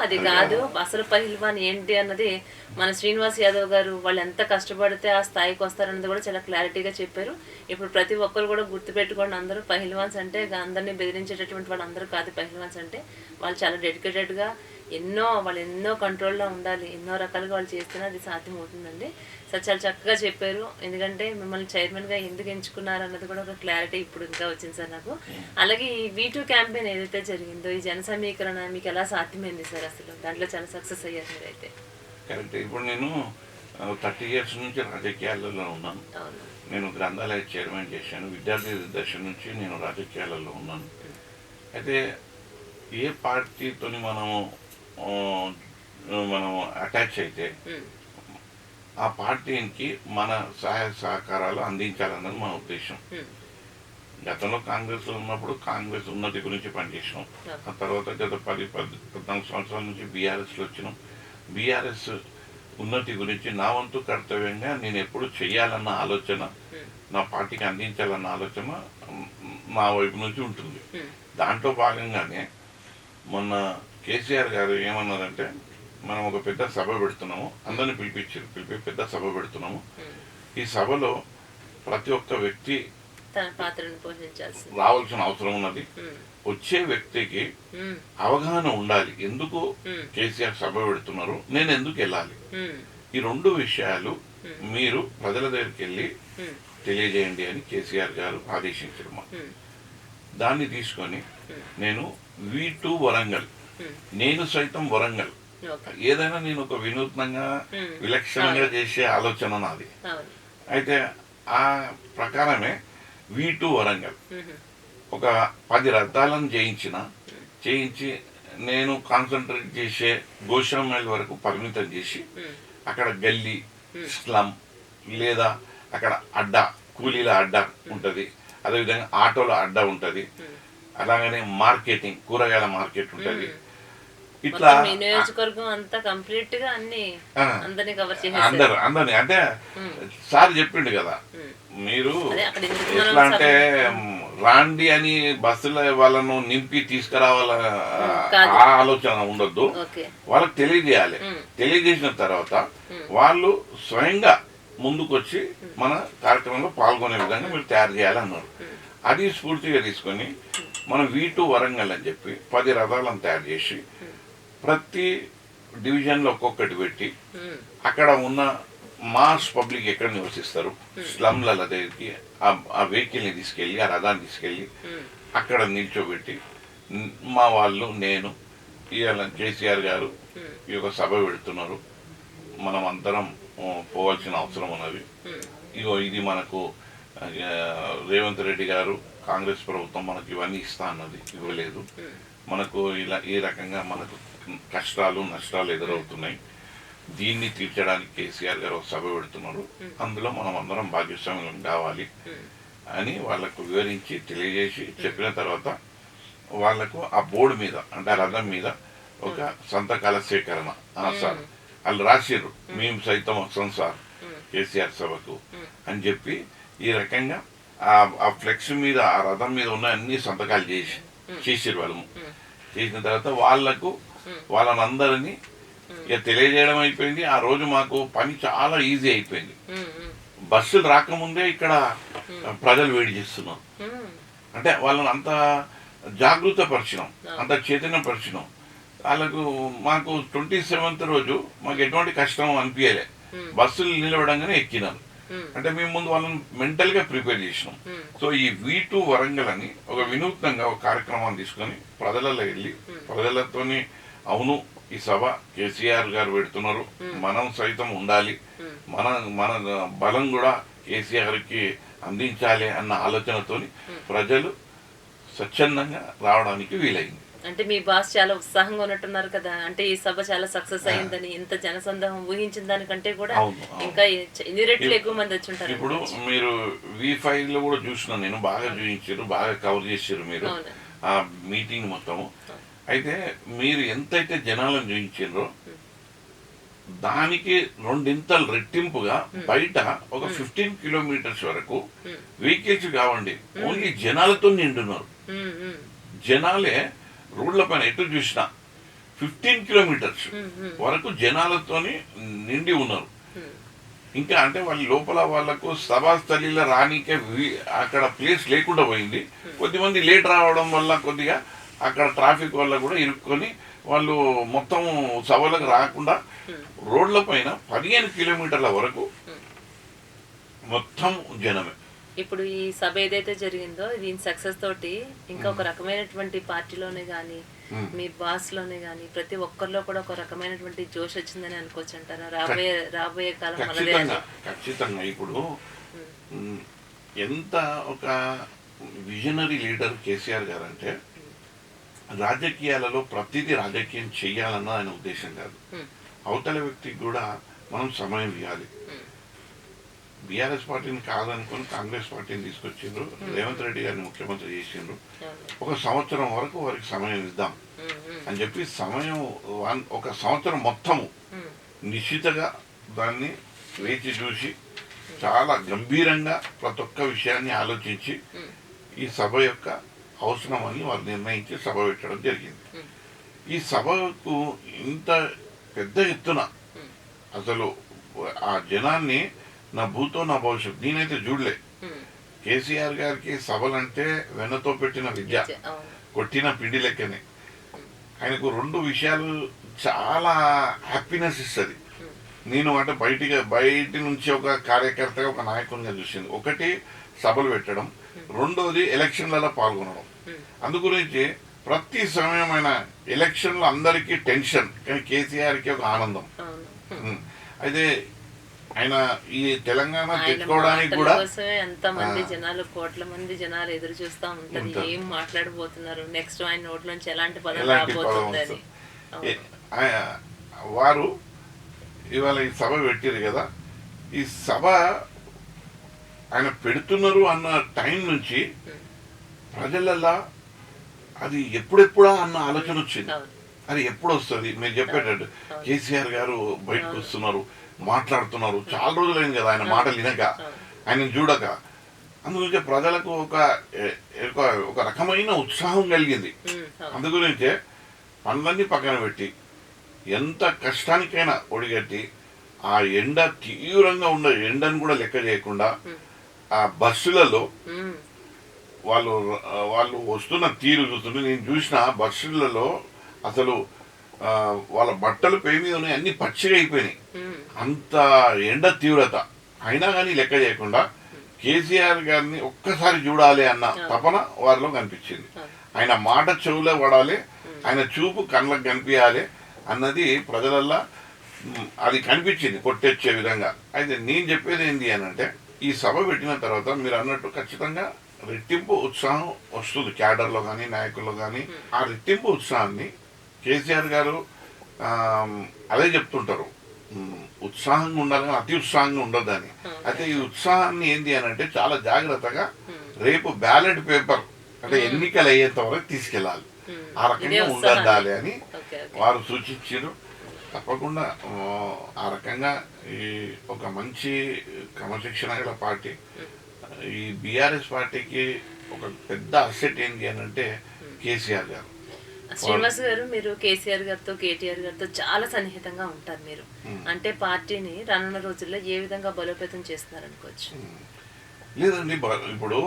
అది కాదు అసలు పైల్వాన్ ఏంటి అన్నది మన శ్రీనివాస్ యాదవ్ గారు వాళ్ళు ఎంత కష్టపడితే ఆ స్థాయికి వస్తారన్నది కూడా చాలా క్లారిటీగా చెప్పారు. ఇప్పుడు ప్రతి ఒక్కరు కూడా గుర్తుపెట్టుకోండి, అందరూ పహిల్వాన్స్ అంటే అందరినీ బెదిరించేటటువంటి వాళ్ళు అందరూ కాదు. పహిల్వాన్స్ అంటే వాళ్ళు చాలా డెడికేటెడ్గా వాళ్ళు ఎన్నో కంట్రోల్లో ఉండాలి, ఎన్నో రకాలుగా వాళ్ళు చేస్తేనే అది సాధ్యం అవుతుందండి. సార్ చాలా చక్కగా చెప్పారు. ఎందుకంటే మిమ్మల్ని చైర్మన్గా ఎందుకు ఎంచుకున్నారు అన్నది కూడా ఒక క్లారిటీ ఇప్పుడు ఇంకా వచ్చింది సార్ నాకు. అలాగే ఈ V2 క్యాంపెయిన్ ఏదైతే జరిగిందో, ఈ జన సమీకరణ మీకు ఎలా సాధ్యమైంది సార్? అసలు దాంట్లో చాలా సక్సెస్ అయ్యారు మీరైతే. కరెక్ట్. ఇప్పుడు నేను 30 years నుంచి రాజకీయాలలో ఉన్నాను. నేను గ్రంథాలయ చైర్మన్ చేశాను. విద్యార్థి దశ నుంచి నేను రాజకీయాలలో ఉన్నాను. అయితే ఏ పార్టీతో మనం అటాచ్ అయితే ఆ పార్టీకి మన సహాయ సహకారాలు అందించాలన్నది మన ఉద్దేశం. గతంలో కాంగ్రెస్లో ఉన్నప్పుడు కాంగ్రెస్ ఉన్నతి గురించి పనిచేసినాం. ఆ తర్వాత గత 10-14 సంవత్సరాల నుంచి బీఆర్ఎస్లో వచ్చినాం. బీఆర్ఎస్ ఉన్నతి గురించి నా వంతు కర్తవ్యంగా నేను ఎప్పుడు చెయ్యాలన్న ఆలోచన, నా పార్టీకి అందించాలన్న ఆలోచన నా వైపు నుంచి ఉంటుంది. దాంట్లో భాగంగానే మొన్న కేసీఆర్ గారు ఏమన్నారంటే, మనం ఒక పెద్ద సభ పెడుతున్నాము, అందరిని పిలిపి పెద్ద సభ పెడుతున్నాము. ఈ సభలో ప్రతి ఒక్క వ్యక్తి తన పాత్రను పోషించాల్సి రావాల్సిన అవసరం ఉన్నది. వచ్చే వ్యక్తికి అవగాహన ఉండాలి, ఎందుకు కేసీఆర్ సభ పెడుతున్నారు, నేను ఎందుకు వెళ్ళాలి. ఈ 2 విషయాలు మీరు ప్రజల దగ్గరికి వెళ్ళి తెలియజేయండి అని కేసీఆర్ గారు ఆదేశించడం. దాన్ని తీసుకొని నేను V2 వరంగల్, నేను సైతం వరంగల్, ఏదైనా నేను ఒక వినూత్నంగా విలక్షణంగా చేసే ఆలోచన నాది. అయితే ఆ ప్రకారమే V2 వరంగల్ ఒక 10 రథాలను చేయించి నేను కాన్సన్ట్రేట్ చేసే గోషామైల్ వరకు పరిమితం చేసి, అక్కడ గల్లీ, స్లమ్, లేదా అక్కడ అడ్డా, కూలీల అడ్డా ఉంటుంది, అదేవిధంగా ఆటోల అడ్డా ఉంటుంది, అలాగనే మార్కెటింగ్, కూరగాయల మార్కెట్ ఉంటుంది. ఇట్లా నియోజకవర్గం అంతా కంప్లీట్ గా అందరినీ అంటే సార్ చెప్పిండు కదా, మీరు ఎట్లా అంటే రాండి అని బస్సుల వాళ్ళను నింపి తీసుకురావాల ఆ ఆలోచన ఉండొద్దు. వాళ్ళకి తెలియజేయాలి. తెలియజేసిన తర్వాత వాళ్ళు స్వయంగా ముందుకొచ్చి మన కార్యక్రమంలో పాల్గొనే విధంగా మీరు తయారు చేయాలన్నారు. అది స్ఫూర్తిగా తీసుకొని మనం V2 వరంగల్ అని చెప్పి 10 రథాలను తయారు చేసి ప్రతి డివిజన్లో ఒక్కొక్కటి పెట్టి, అక్కడ ఉన్న మాస్ పబ్లిక్ ఎక్కడ నివసిస్తారు స్లమ్ల దగ్గరికి ఆ వెహికల్ని తీసుకెళ్ళి, ఆ రథాన్ని తీసుకెళ్ళి అక్కడ నిల్చోబెట్టి, మా వాళ్ళు, నేను, ఇవాళ కేసీఆర్ గారు ఈ యొక్క సభ పెడుతున్నారు, మనం అందరం పోవాల్సిన అవసరం ఉన్నది. ఇది మనకు రేవంత్ రెడ్డి గారు, కాంగ్రెస్ ప్రభుత్వం మనకు ఇవన్నీ ఇస్తా అన్నది, ఇవ్వలేదు. మనకు ఇలా ఈ రకంగా మనకు కష్టాలు నష్టాలు ఎదురవుతున్నాయి. దీన్ని తీర్చడానికి కేసీఆర్ గారు ఒక సభ పెడుతున్నారు, అందులో మనం అందరం భాగస్వామ్యం కావాలి అని వాళ్ళకు వివరించి తెలియజేసి చెప్పిన తర్వాత వాళ్లకు ఆ బోర్డు మీద, అంటే ఆ రథం మీద ఒక సంతకాల సేకరణ. సార్ వాళ్ళు రాసిర్రు, మేము సైతం వస్తాం సార్ కేసీఆర్ సభకు అని చెప్పి, ఈ రకంగా ఆ ఫ్లెక్స్ మీద, ఆ రథం మీద ఉన్న అన్ని సంతకాలు చేసిర్రు వాళ్ళు. చేసిన తర్వాత వాళ్ళనందరినీ ఇక తెలియజేయడం అయిపోయింది. ఆ రోజు మాకు పని చాలా ఈజీ అయిపోయింది. బస్సులు రాకముందే ఇక్కడ ప్రజలు వేడి చేస్తున్నారు. అంటే వాళ్ళని అంత జాగృత పరిచినాం, అంత చైతన్యపరిచినాం. వాళ్ళకు మాకు 27th రోజు మాకు ఎటువంటి కష్టం అనిపించలే. బస్సులు నిలబడంగానే ఎక్కినారు. అంటే మేము ముందు వాళ్ళని మెంటల్ గా ప్రిపేర్ చేసినాం. సో ఈ V2 వరంగల్ అని ఒక వినూత్నంగా ఒక కార్యక్రమాన్ని తీసుకొని ప్రజలలో వెళ్ళి ప్రజలతోని, అవును ఈ సభ కేసీఆర్ గారు పెడుతున్నారు, మనం సైతం ఉండాలి, మన బలం కూడా కేసీఆర్ కి అందించాలి అన్న ఆలోచనతోని ప్రజలు స్వచ్ఛందంగా రావడానికి వీలైంది. అంటే మీ బాస్ చాలా ఉత్సాహంగా ఉన్నట్టున్నారు కదా, అంటే ఈ సభ చాలా సక్సెస్ అయిందని, ఇంత జనసందోహం ఊహించిన దానికంటే కూడా ఇంకా ఎన్ని రెట్లు ఎక్కువ మంది వచ్చి ఉంటారు. ఇప్పుడు మీరు V5 లో కూడా చూసిన, నేను బాగా చూపించారు, బాగా కవర్ చేశారు మీరు ఆ మీటింగ్ మొత్తము. అయితే మీరు ఎంతైతే జనాలను చూపించారో దానికి 2 రెట్టింపుగా బయట ఒక 15 కిలోమీటర్స్ వరకు వెహికల్స్ కావండి, ఓన్లీ జనాలతో నిండున్నారు. జనాలే రోడ్ల పైన ఎటు చూసినా 15 కిలోమీటర్స్ వరకు జనాలతోని నిండి ఉన్నారు. ఇంకా అంటే వాళ్ళ లోపల వాళ్ళకు సభాస్థలిలో రానికే అక్కడ ప్లేస్ లేకుండా పోయింది. కొద్దిమంది లేట్ రావడం వల్ల కొద్దిగా అక్కడ ట్రాఫిక్ వల్ల కూడా ఇరుక్కొని వాళ్ళు మొత్తం సభలకు రాకుండా రోడ్ల పైన 15 కిలోమీటర్ల వరకు మొత్తం జనమే. ఇప్పుడు ఈ సభ ఏదైతే జరిగిందో దీని సక్సెస్ తోటి ఇంకా ఒక రకమైనటువంటి పార్టీలోనే గానీ మీ బాస్ లోనే గానీ ప్రతి ఒక్కరిలో కూడా ఒక రకమైనటువంటి జోష్ వచ్చిందని అనుకోవచ్చు అంటారా? రాబోయే కాలం మనదే. ఖచ్చితంగా. ఇప్పుడు ఎంత ఒక విజనరీ లీడర్ కేసీఆర్ గారు అంటే రాజకీయాలలో ప్రతిదీ రాజకీయం చెయ్యాలన్న ఆయన ఉద్దేశం కాదు. అవతల వ్యక్తికి కూడా మనం సమయం ఇవ్వాలి. బీఆర్ఎస్ పార్టీని కాదనుకొని కాంగ్రెస్ పార్టీని తీసుకొచ్చిండ్రు, రేవంత్ రెడ్డి గారిని ముఖ్యమంత్రి చేసిండ్రు. 1 సంవత్సరం వరకు వారికి సమయం ఇద్దాం అని చెప్పి సమయం 1 సంవత్సరం మొత్తము నిశ్చితగా దాన్ని వేచి చూసి చాలా గంభీరంగా ప్రతి ఒక్క విషయాన్ని ఆలోచించి ఈ సభ యొక్క అవసరం అని వారు నిర్ణయించి సభ పెట్టడం జరిగింది. ఈ సభకు ఇంత పెద్ద ఎత్తున అసలు ఆ జనాన్ని నా భూతో నా భవిష్యత్తు నేనైతే చూడలే. కేసీఆర్ గారికి సభలంటే వెన్నతో పెట్టిన విద్య, కొట్టిన పిండి లెక్కనే. ఆయనకు 2 విషయాలు చాలా హ్యాపీనెస్ ఇస్తుంది. నేను అంటే బయటి నుంచి ఒక కార్యకర్తగా ఒక నాయకునిగా చూసింది. ఒకటి సభలు పెట్టడం, రెండోది ఎలక్షన్లలో పాల్గొనడం. అందుగురించి ప్రతి సమయమైన ఎలక్షన్లో అందరికీ టెన్షన్, కానీ కేసీఆర్కి ఒక ఆనందం. అయితే ఆయన ఈ తెలంగాణ తెచ్చుకోవడానికి కూడా ఎంత మంది జనాలు, కోట్ల మంది జనాలు ఎదురు చూస్తా ఉంటారు ఏం మాట్లాడబోతున్నారు, నెక్స్ట్ ఆయన నోట్లోంచి ఎలాంటి పదం రాబోతుంది. వారు ఇవాళ ఈ సభ పెట్టారు కదా, ఈ సభ ఆయన పెడుతున్నారు అన్న టైం నుంచి ప్రజలల్లా అది ఎప్పుడెప్పుడా అన్న ఆలోచన వచ్చింది. అది ఎప్పుడు వస్తుంది? మీరు చెప్పేటట్టు కేసీఆర్ గారు బయటకు వస్తున్నారు, మాట్లాడుతున్నారు. చాలా రోజులైంది కదా ఆయన మాటలు వినక, ఆయన చూడక. అందుగురించే ప్రజలకు ఒక రకమైన ఉత్సాహం కలిగింది. అందుగురించే పనులన్నీ పక్కన పెట్టి ఎంత కష్టానికైనా ఒడిగట్టి ఆ ఎండ తీవ్రంగా ఉన్న ఎండను కూడా లెక్క చేయకుండా ఆ బస్సులలో వాళ్ళు వస్తున్న తీరు చూస్తుంటే నేను చూసిన బస్సులలో అసలు వాళ్ళ బట్టలు పై మీద ఉన్నాయి, అన్ని పచ్చిగా అయిపోయినాయి. అంత ఎండ తీవ్రత అయినా కానీ లెక్క చేయకుండా కేసీఆర్ గారిని ఒక్కసారి చూడాలి అన్న తపన వారిలో కనిపించింది. ఆయన మాట చెవులో పడాలి, ఆయన చూపు కళ్ళకు కనిపించాలి అన్నది ప్రజలల్లా అది కనిపించింది కొట్టొచ్చే విధంగా. అయితే నేను చెప్పేది ఏంటి అని అంటే, ఈ సభ పెట్టిన తర్వాత మీరు అన్నట్టు ఖచ్చితంగా రెట్టింపు ఉత్సాహం వస్తుంది క్యాడర్లో కానీ నాయకుల్లో కానీ. ఆ రెట్టింపు ఉత్సాహాన్ని కేసీఆర్ గారు అదే చెప్తుంటారు, ఉత్సాహంగా ఉండాలి కానీ అతి ఉత్సాహంగా ఉండొద్దని. అయితే ఈ ఉత్సాహాన్ని ఏంటి అని అంటే చాలా జాగ్రత్తగా రేపు బ్యాలెట్ పేపర్ అంటే ఎన్నికలు అయ్యేంత వరకు తీసుకెళ్ళాలి, ఆ రకంగా ఉండాలి అని వారు సూచించారు. తప్పకుండా ఆ రకంగా ఈ ఒక మంచి క్రమశిక్షణ గల పార్టీ ఈ బీఆర్ఎస్ పార్టీకి ఒక పెద్ద అసెట్ ఏంటి అని అంటే కేసీఆర్ గారు. శ్రీనివాస్ గారు, మీరు కేసీఆర్ గారితో కేటీఆర్ గారితో చాలా సన్నిహితంగా ఉంటారు. మీరు అంటే పార్టీని రానున్న రోజుల్లో ఏ విధంగా బలోపేతం చేస్తున్నారు అనుకోవచ్చు? లేదండి, ఇప్పుడు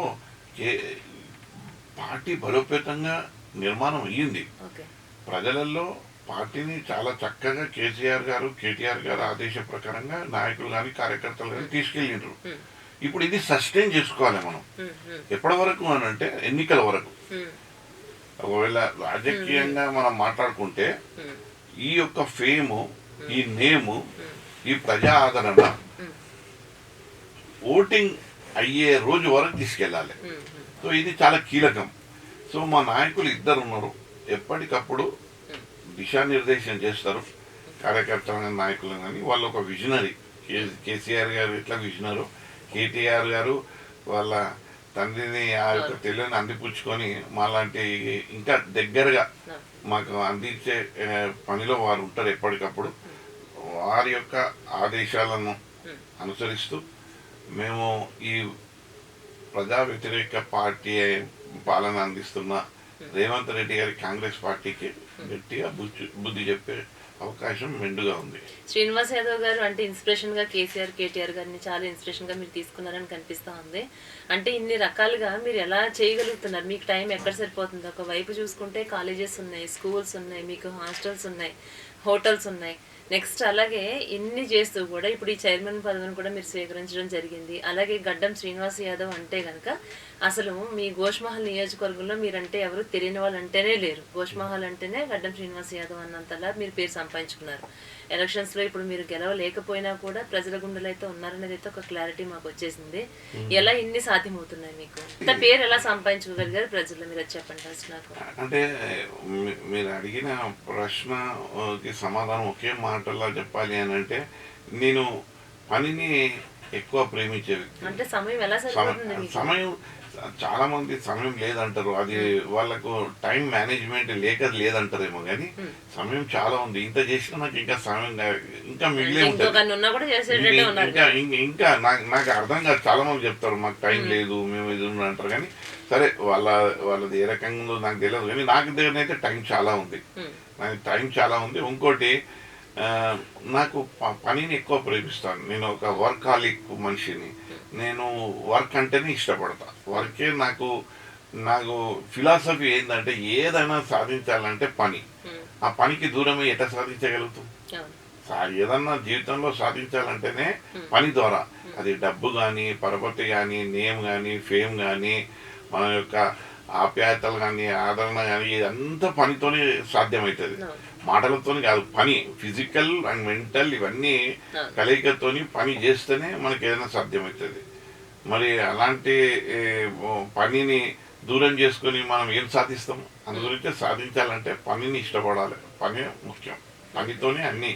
పార్టీ బలోపేతంగా నిర్మాణం అయ్యింది. ప్రజలలో పార్టీని చాలా చక్కగా కేసీఆర్ గారు కేటీఆర్ గారు ఆదేశ ప్రకారంగా నాయకులు కానీ కార్యకర్తలు కానీ తీసుకెళ్ళిండ్రు. ఇప్పుడు ఇది సస్టైన్ చేసుకోవాలి మనం. ఎప్పటి వరకు అని అంటే ఎన్నికల వరకు. ఒకవేళ రాజకీయంగా మనం మాట్లాడుకుంటే ఈ యొక్క ఫేము, ఈ నేము, ఈ ప్రజా ఆదరణ ఓటింగ్ అయ్యే రోజు వరకు తీసుకెళ్ళాలి. సో ఇది చాలా కీలకం. సో మా నాయకులు 2 ఉన్నారు, ఎప్పటికప్పుడు దిశానిర్దేశం చేస్తారు కార్యకర్తల నాయకులు కానీ. వాళ్ళు ఒక విజనరీ. కేసీఆర్ గారు ఎట్లా విజనరు, కేటీఆర్ గారు వాళ్ళ తండ్రిని ఆ యొక్క తెలియని అందిపుచ్చుకొని మాలాంటి ఇంకా దగ్గరగా మాకు అందించే పనిలో వారు ఉంటారు. ఎప్పటికప్పుడు వారి యొక్క ఆదేశాలను అనుసరిస్తూ మేము ఈ ప్రజా వ్యతిరేక పార్టీ పాలన అందిస్తున్న రేవంత్ రెడ్డి గారి కాంగ్రెస్ పార్టీకి గట్టిగా బుద్ధి చెప్పే అవకాశం మెండుగా ఉంది. శ్రీనివాస్ యాదవ్ గారు అంటే ఇన్స్పిరేషన్ గా కేసీఆర్ కేటీఆర్ గారిని చాలా ఇన్స్పిరేషన్ గా మీరు తీసుకున్నారని కనిపిస్తా ఉంది. అంటే ఇన్ని రకాలుగా మీరు ఎలా చేయగలుగుతున్నారు? మీకు టైం ఎక్కడ సరిపోతుంది? ఒక వైపు చూసుకుంటే కాలేజెస్ ఉన్నాయి, స్కూల్స్ ఉన్నాయి, మీకు హాస్టల్స్ ఉన్నాయి, హోటల్స్ ఉన్నాయి. నెక్స్ట్ అలాగే ఇన్ని చేస్తూ కూడా ఇప్పుడు ఈ చైర్మన్ పదవిని కూడా మీరు స్వీకరించడం జరిగింది. అలాగే గడ్డం శ్రీనివాస్ యాదవ్ అంటే కనుక అసలు మీ గోష్మహల్ నియోజకవర్గంలో మీరంటే ఎవరు తెలియని వాళ్ళు అంటేనే లేరు. గోష్మహల్ అంటేనే గడ్డం శ్రీనివాస్ యాదవ్ అన్నంతలా మీరు పేరు సంపాదించుకున్నారు. ఎలక్షన్స్లో ఇప్పుడు మీరు గెలవలేకపోయినా కూడా ప్రజల గుండెలు అయితే ఉన్నారనేది అయితే ఒక క్లారిటీ మాకు వచ్చేసింది. ఎలా ఇన్ని సాధ్యమవుతున్నాయి? మీకు ఇంత పేరు ఎలా సంపాదించుకోగలిగారు ప్రజల్లో? మీరు చెప్పండి ఫస్ట్ నాకు. అంటే మీరు అడిగిన ప్రశ్నకి సమాధానం ఒకే మాటల్లో చెప్పాలి అని అంటే, నేను పనిని ఎక్కువ ప్రేమించే వ్యక్తి. అంటే సమయం ఎలా సరిపోతుంది? సమయం చాలా మంది సమయం లేదంటారు, అది వాళ్ళకు టైం మేనేజ్మెంట్ లేక లేదంటారేమో, కానీ సమయం చాలా ఉంది. ఇంత చేసినా నాకు ఇంకా సమయం ఇంకా మిగిలే ఉంటుంది. ఇంకా నాకు అర్థం కాదు. చాలా మంది చెప్తారు మాకు టైం లేదు, మేము ఇది అంటారు, కానీ సరే వాళ్ళది ఏ రకంగా ఉందో నాకు తెలియదు, కానీ నాకు దగ్గర అయితే టైం చాలా ఉంది. నాకు టైం చాలా ఉంది. ఇంకోటి, నాకు పనిని ఎక్కువ ప్రేమిస్తాను. నేను ఒక వర్కాలిక్ మనిషిని. నేను వర్క్ అంటేనే ఇష్టపడతా. వర్కే నాకు ఫిలాసఫీ ఏంటంటే, ఏదైనా సాధించాలంటే పని. ఆ పనికి దూరమే ఎట్లా సాధించగలుగుతాం? ఏదన్నా జీవితంలో సాధించాలంటేనే పని ద్వారా. అది డబ్బు కానీ, పరపతి కానీ, నేమ్ కానీ, ఫేమ్ కానీ, మన యొక్క ఆప్యాయతలు కానీ, ఆదరణ కానీ, ఇదంతా పనితోనే సాధ్యమవుతుంది. మాటలతో కాదు, పని, ఫిజికల్ అండ్ మెంటల్ ఇవన్నీ కలయికతోని పని చేస్తేనే మనకి ఏదైనా సాధ్యమవుతుంది. మరి అలాంటి పనిని దూరం చేసుకొని మనం ఏం సాధిస్తాం? అందు గురించి సాధించాలంటే పనిని ఇష్టపడాలి. పని ముఖ్యం. పనితోనే అన్ని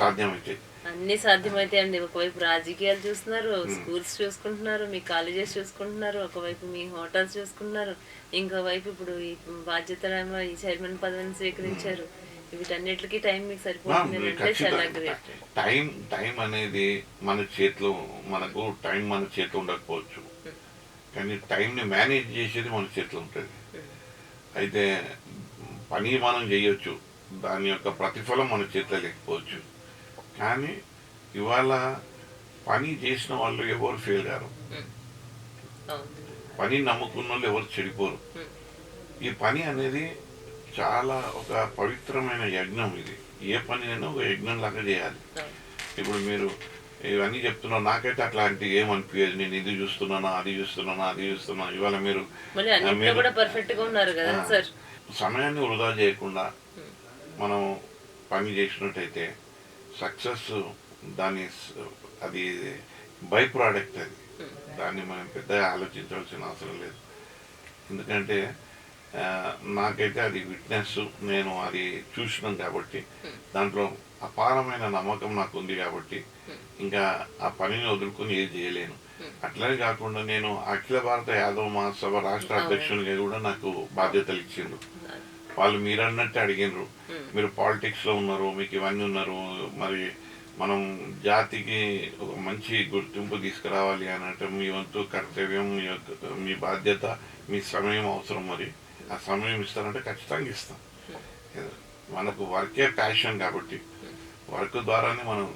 సాధ్యమవుతాయి. అన్ని సాధ్యమైతే అండి. ఒకవైపు రాజకీయాలు చూస్తున్నారు, స్కూల్స్ చూసుకుంటున్నారు, మీ కాలేజెస్ చూసుకుంటున్నారు, ఒకవైపు మీ హోటల్స్ చూసుకుంటున్నారు, ఇంకోవైపు ఇప్పుడు ఈ బాధ్యతలేమో ఈ చైర్మన్ పదవిని స్వీకరించారు. వీటన్నిటికీ టైం మీకు సరిపోతుంది అంటే చాలా గ్రేట్. టైం అనేది మన చేతిలో, మనకు టైం మన చేతిలో ఉండకపోవచ్చు, కానీ టైంని మేనేజ్ చేసేది మన చేతిలో ఉంటుంది. అయితే పని మనం చేయొచ్చు, దాని యొక్క ప్రతిఫలం మన చేతిలో లేకపోవచ్చు, కానీ ఇవాళ పని చేసిన వాళ్ళు ఎవరు ఫెయిల్ కారు. పని నమ్ముకున్న వాళ్ళు ఎవరు చెడిపోరు. ఈ పని అనేది చాలా ఒక పవిత్రమైన యజ్ఞం. ఇది ఏ పని అయినా ఒక యజ్ఞం లాగా చేయాలి. ఇప్పుడు మీరు ఇవన్నీ చెప్తున్నారు, నాకైతే అట్లాంటి ఏమనిపించదు. నేను ఇది చూస్తున్నానా, అది చూస్తున్నా. ఇవాళ మీరు సమయాన్ని వృధా చేయకుండా మనం పని చేసినట్టయితే సక్సెస్ అది బై ప్రోడక్ట్. అది దాన్ని మనం పెద్దగా ఆలోచించాల్సిన అవసరం లేదు. ఎందుకంటే నాకైతే అది విట్నెస్, నేను అది చూసినాను కాబట్టి దాంట్లో అపారమైన నమ్మకం నాకు ఉంది కాబట్టి ఇంకా ఆ పనిని వదులుకొని ఏది చేయలేను. అట్లనే కాకుండా నేను అఖిల భారత యాదవ మహాసభ రాష్ట్ర అధ్యక్షునిగా కూడా నాకు బాధ్యతలు ఇచ్చిండ్రు. వాళ్ళు మీరన్నట్టు అడిగినరు, మీరు పాలిటిక్స్లో ఉన్నారు, మీకు ఇవన్నీ ఉన్నారు, మరి మనం జాతికి ఒక మంచి గుర్తింపు తీసుకురావాలి అని అంటే మీ వంతు కర్తవ్యం, మీ బాధ్యత, మీ సమయం అవసరం. మరి ఆ సమయం ఇస్తానంటే ఖచ్చితంగా ఇస్తాం. మనకు వర్కే ప్యాషన్ కాబట్టి వర్క్ ద్వారానే మనం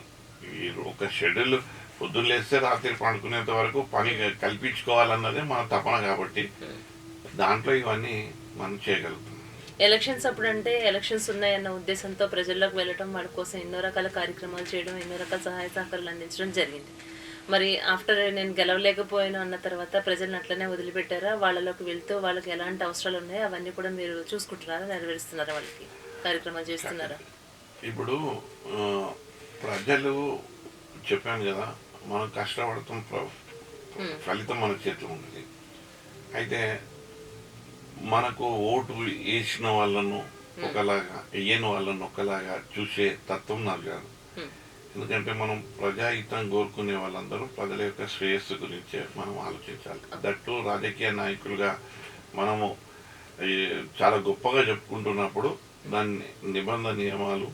ఈ ఒక షెడ్యూల్ పొద్దున్న లేస్తే రాత్రి పండుకునేంత వరకు పని కల్పించుకోవాలన్నదే మన తపన కాబట్టి దాంట్లో ఇవన్నీ మనం చేయగలుగుతాం. ఎలక్షన్స్ అప్పుడు అంటే ఎలక్షన్స్ ఉన్నాయన్న ఉద్దేశంతో ప్రజల్లోకి వెళ్ళటం, వాళ్ళ కోసం ఎన్నో రకాల కార్యక్రమాలు చేయడం, ఎన్నో రకాల సహాయ సహకారాలు అందించడం జరిగింది. మరి ఆఫ్టర్ నేను గెలవలేకపోయాను అన్న తర్వాత ప్రజలను అట్లనే వదిలిపెట్టారా? వాళ్ళలోకి వెళ్తూ వాళ్ళకి ఎలాంటి అవసరాలు ఉన్నాయో అవన్నీ కూడా మీరు చూసుకుంటున్నారా, నెరవేరుస్తున్నారా, వాళ్ళకి కార్యక్రమాలు చేస్తున్నారా? ఇప్పుడు ప్రజలు చెప్పాను కదా, మనం కష్టపడతాం, ఫలితం మన చేతిలో ఉంటుంది. అయితే మనకు ఓటు వేసిన వాళ్ళను ఒకలాగా, వేయని వాళ్ళను ఒకలాగా చూసే తత్వం నాకు కాదు. ఎందుకంటే మనం ప్రజాహితం కోరుకునే వాళ్ళందరూ ప్రజల యొక్క శ్రేయస్సు గురించే మనం ఆలోచించాలి. దట్టు రాజకీయ నాయకులుగా మనము చాలా గొప్పగా చెప్పుకుంటున్నప్పుడు దాని నిబంధన నియమాలు,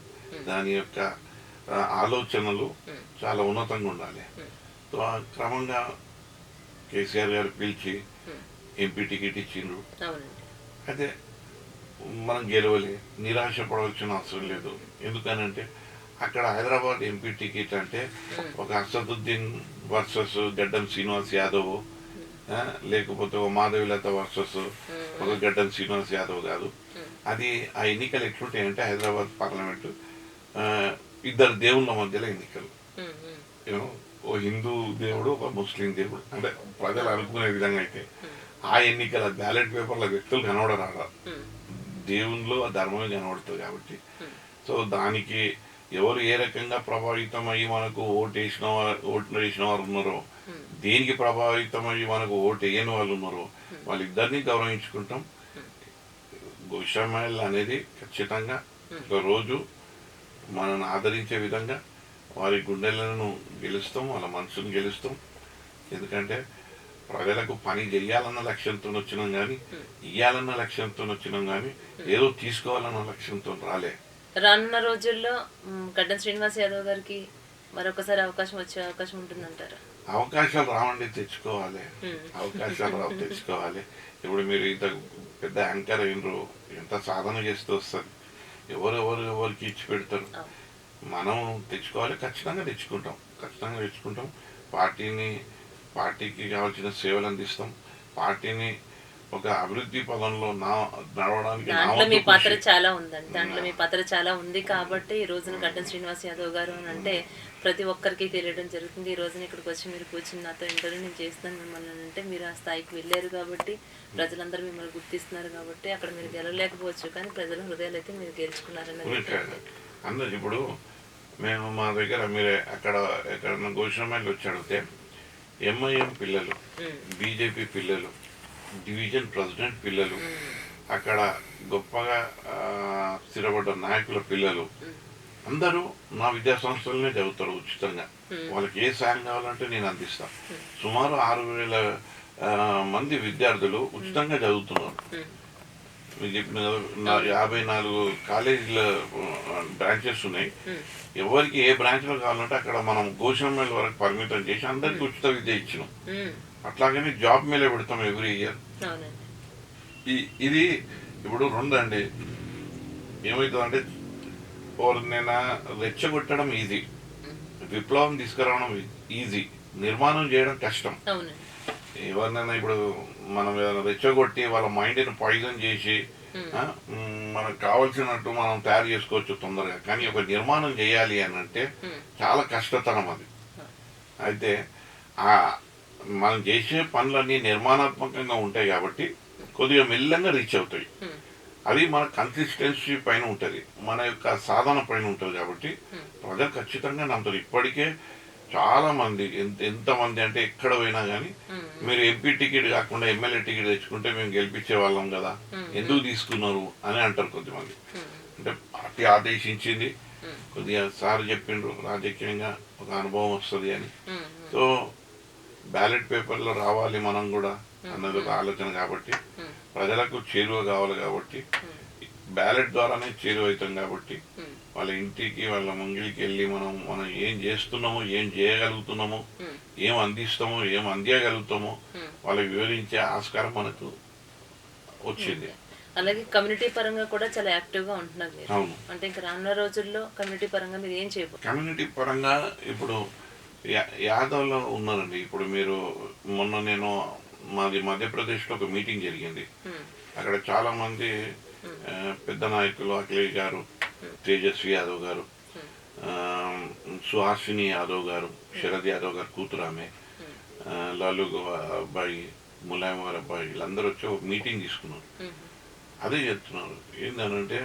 దాని యొక్క ఆలోచనలు చాలా ఉన్నతంగా ఉండాలి. సో క్రమంగా కేసీఆర్ గారు పిలిచి ఎంపీ టికెట్ ఇచ్చిండ్రు. అయితే మనం గెలవలే, నిరాశ పడవలసిన అవసరం లేదు. ఎందుకనంటే అక్కడ హైదరాబాద్ ఎంపీ టికెట్ అంటే ఒక అసదుద్దీన్ వర్సెస్ గడ్డం శ్రీనివాస్ యాదవ్, లేకపోతే ఒక మాధవిలత వర్సెస్ ఒక గడ్డం శ్రీనివాస్ యాదవ్ కాదు. అది ఆ ఎన్నికలు ఎట్లుంటాయంటే హైదరాబాద్ పార్లమెంటు ఇద్దరు దేవుళ్ళ మధ్యలో ఎన్నికలు. ఓ హిందూ దేవుడు, ఒక ముస్లిం దేవుడు, అంటే ప్రజలు అనుకునే విధంగా అయితే ఆ ఎన్నికల బ్యాలెట్ పేపర్ల వ్యక్తులు కనబడరాడ, దేవుళ్ళు ఆ ధర్మమే కనబడుతుంది కాబట్టి. సో దానికి ఎవరు ఏ రకంగా ప్రభావితం అయ్యి మనకు ఓటు వేసిన వారు ఉన్నారో, దేనికి ప్రభావితం అయ్యి మనకు ఓటు వేయని వాళ్ళు ఉన్నారో వాళ్ళిద్దరినీ గౌరవించుకుంటాం. గోషామైల్ అనేది ఖచ్చితంగా ఒక రోజు మనల్ని ఆదరించే విధంగా వారి గుండెలను గెలుస్తాం, వాళ్ళ మనసును గెలుస్తాం. ఎందుకంటే ప్రజలకు పని చేయాలన్న లక్ష్యంతో వచ్చినాం కానీ, ఇయ్యాలన్న లక్ష్యంతో వచ్చినాం కానీ, ఏదో తీసుకోవాలన్న లక్ష్యంతో రాలే. రానున్న రోజుల్లో గడ్డం శ్రీనివాస్ యాదవ్ గారికి మరొకసారి అవకాశం వచ్చే అవకాశం ఉంటుందంటారా? అవకాశాలు రావండి, తెచ్చుకోవాలి. అవకాశాలు రావు, తెచ్చుకోవాలి. ఇప్పుడు మీరు ఇంత పెద్ద యాంకర్ అయినరు, ఎంత సాధన చేస్తూ వస్తుంది. ఎవరికి ఇచ్చి పెడతారు. మనం తెచ్చుకోవాలి, ఖచ్చితంగా తెచ్చుకుంటాం. పార్టీకి కావాల్సిన సేవలు అందిస్తాం. పార్టీని ఒక అభివృద్ధి పదంలో నడవడానికి దాంట్లో మీ పాత్ర చాలా ఉందండి. దాంట్లో మీ పాత్ర చాలా ఉంది కాబట్టి ఈ రోజున గడ్డం శ్రీనివాస్ యాదవ్ గారు అని అంటే ప్రతి ఒక్కరికి తెలియడం జరుగుతుంది. ఈ రోజున ఇక్కడికి వచ్చి మీరు కూర్చుని నాతో ఇంటర్వ్యూ నేను చేస్తాను మిమ్మల్ని అంటే మీరు ఆ స్థాయికి వెళ్ళారు కాబట్టి, ప్రజలందరూ మిమ్మల్ని గుర్తిస్తున్నారు కాబట్టి. అక్కడ మీరు గెలవలేకపోవచ్చు కానీ ప్రజల హృదయాలు అయితే మీరు గెలుచుకున్నారన్నది అందరు. ఇప్పుడు మేము మా దగ్గర మీరు ఎక్కడ గోషమైలు వచ్చి అడిగితే ఎంఐఎం పిల్లలు, బీజేపీ పిల్లలు, డివిజన్ ప్రెసిడెంట్ పిల్లలు, అక్కడ గొప్పగా స్థిరపడ్డ నాయకుల పిల్లలు అందరూ నా విద్యా సంస్థలనే చదువుతారు ఉచితంగా. వాళ్ళకి ఏ సాయం కావాలంటే నేను అందిస్తాను. సుమారు 6,000 మంది విద్యార్థులు ఉచితంగా చదువుతున్నారు. మీకు చెప్పిన 54 కాలేజీల బ్రాంచెస్ ఉన్నాయి. ఎవరికి ఏ బ్రాంచ్లో కావాలంటే అక్కడ మనం గోషమైల్ వరకు పరిమితం చేసి అందరికి ఉచిత విద్య ఇచ్చినాం. అట్లాగనే జాబ్ మేళే పెడతాం ఎవ్రీ ఇయర్. ఇది ఇప్పుడు 2 అండి. ఏమవుతుందంటే ఎవరినైనా రెచ్చగొట్టడం ఈజీ, విప్లవం తీసుకురావడం ఈజీ, నిర్మాణం చేయడం కష్టం. ఎవరినైనా ఇప్పుడు మనం ఏదైనా రెచ్చగొట్టి వాళ్ళ మైండ్ని పాయిజన్ చేసి మనకు కావాల్సినట్టు మనం తయారు చేసుకోవచ్చు తొందరగా. కానీ ఒక నిర్మాణం చేయాలి అని అంటే చాలా కష్టతరం అది. అయితే మనం చేసే పనులన్నీ నిర్మాణాత్మకంగా ఉంటాయి కాబట్టి కొద్దిగా మెల్లంగా రీచ్ అవుతాయి. అది మన కన్సిస్టెన్సీ పైన ఉంటుంది, మన యొక్క సాధన పైన ఉంటుంది. కాబట్టి ప్రజలు ఖచ్చితంగా నమ్ముతారు. ఇప్పటికే చాలా మంది, ఎంతమంది అంటే ఎక్కడ పోయినా కానీ మీరు ఎంపీ టికెట్ కాకుండా ఎమ్మెల్యే టికెట్ తెచ్చుకుంటే మేము గెలిపించే వాళ్ళం కదా, ఎందుకు తీసుకున్నారు అని అంటారు కొద్దిమంది. అంటే పార్టీ ఆదేశించింది, కొద్దిగా సార్ చెప్పిండ్రు రాజకీయంగా ఒక అనుభవం వస్తుంది అని. సో బ్యాలెట్ పేపర్లో రావాలి మనం కూడా అన్నది ఒక ఆలోచన. కాబట్టి ప్రజలకు చేరువ కావాలి కాబట్టి బ్యాలెట్ ద్వారానే చేరువ అవుతాం. కాబట్టి వాళ్ళ ఇంటికి వాళ్ళ ముంగిలికి వెళ్ళి మనం ఏం చేస్తున్నామో, ఏం చేయగలుగుతున్నామో, ఏం అందిస్తామో, ఏం అందియగలుగుతామో వాళ్ళకి వివరించే ఆస్కారం మనకు వచ్చింది. అలాగే కమ్యూనిటీ పరంగా కూడా చాలా యాక్టివ్ గా ఉంటున్నారు మీరు. అవును. అంటే ఇంకా రానున్న రోజుల్లో కమ్యూనిటీ పరంగా మీరు ఏం చేయబోతున్నారు? కమ్యూనిటీ పరంగా ఇప్పుడు యాదవ్లో ఉన్నారండి. ఇప్పుడు మీరు నేను మాది మధ్యప్రదేశ్లో ఒక మీటింగ్ జరిగింది. అక్కడ చాలా మంది పెద్ద నాయకులు, అఖిలేష్ గారు, తేజస్వి యాదవ్ గారు, సుహాసిని యాదవ్ గారు, శరద్ యాదవ్ గారు కూతురు ఆమె, లాలు అబ్బాయి, ములాయం గారు అబ్బాయి, వీళ్ళందరూ వచ్చి ఒక మీటింగ్ తీసుకున్నారు. అదే చెప్తున్నారు ఏంటంటే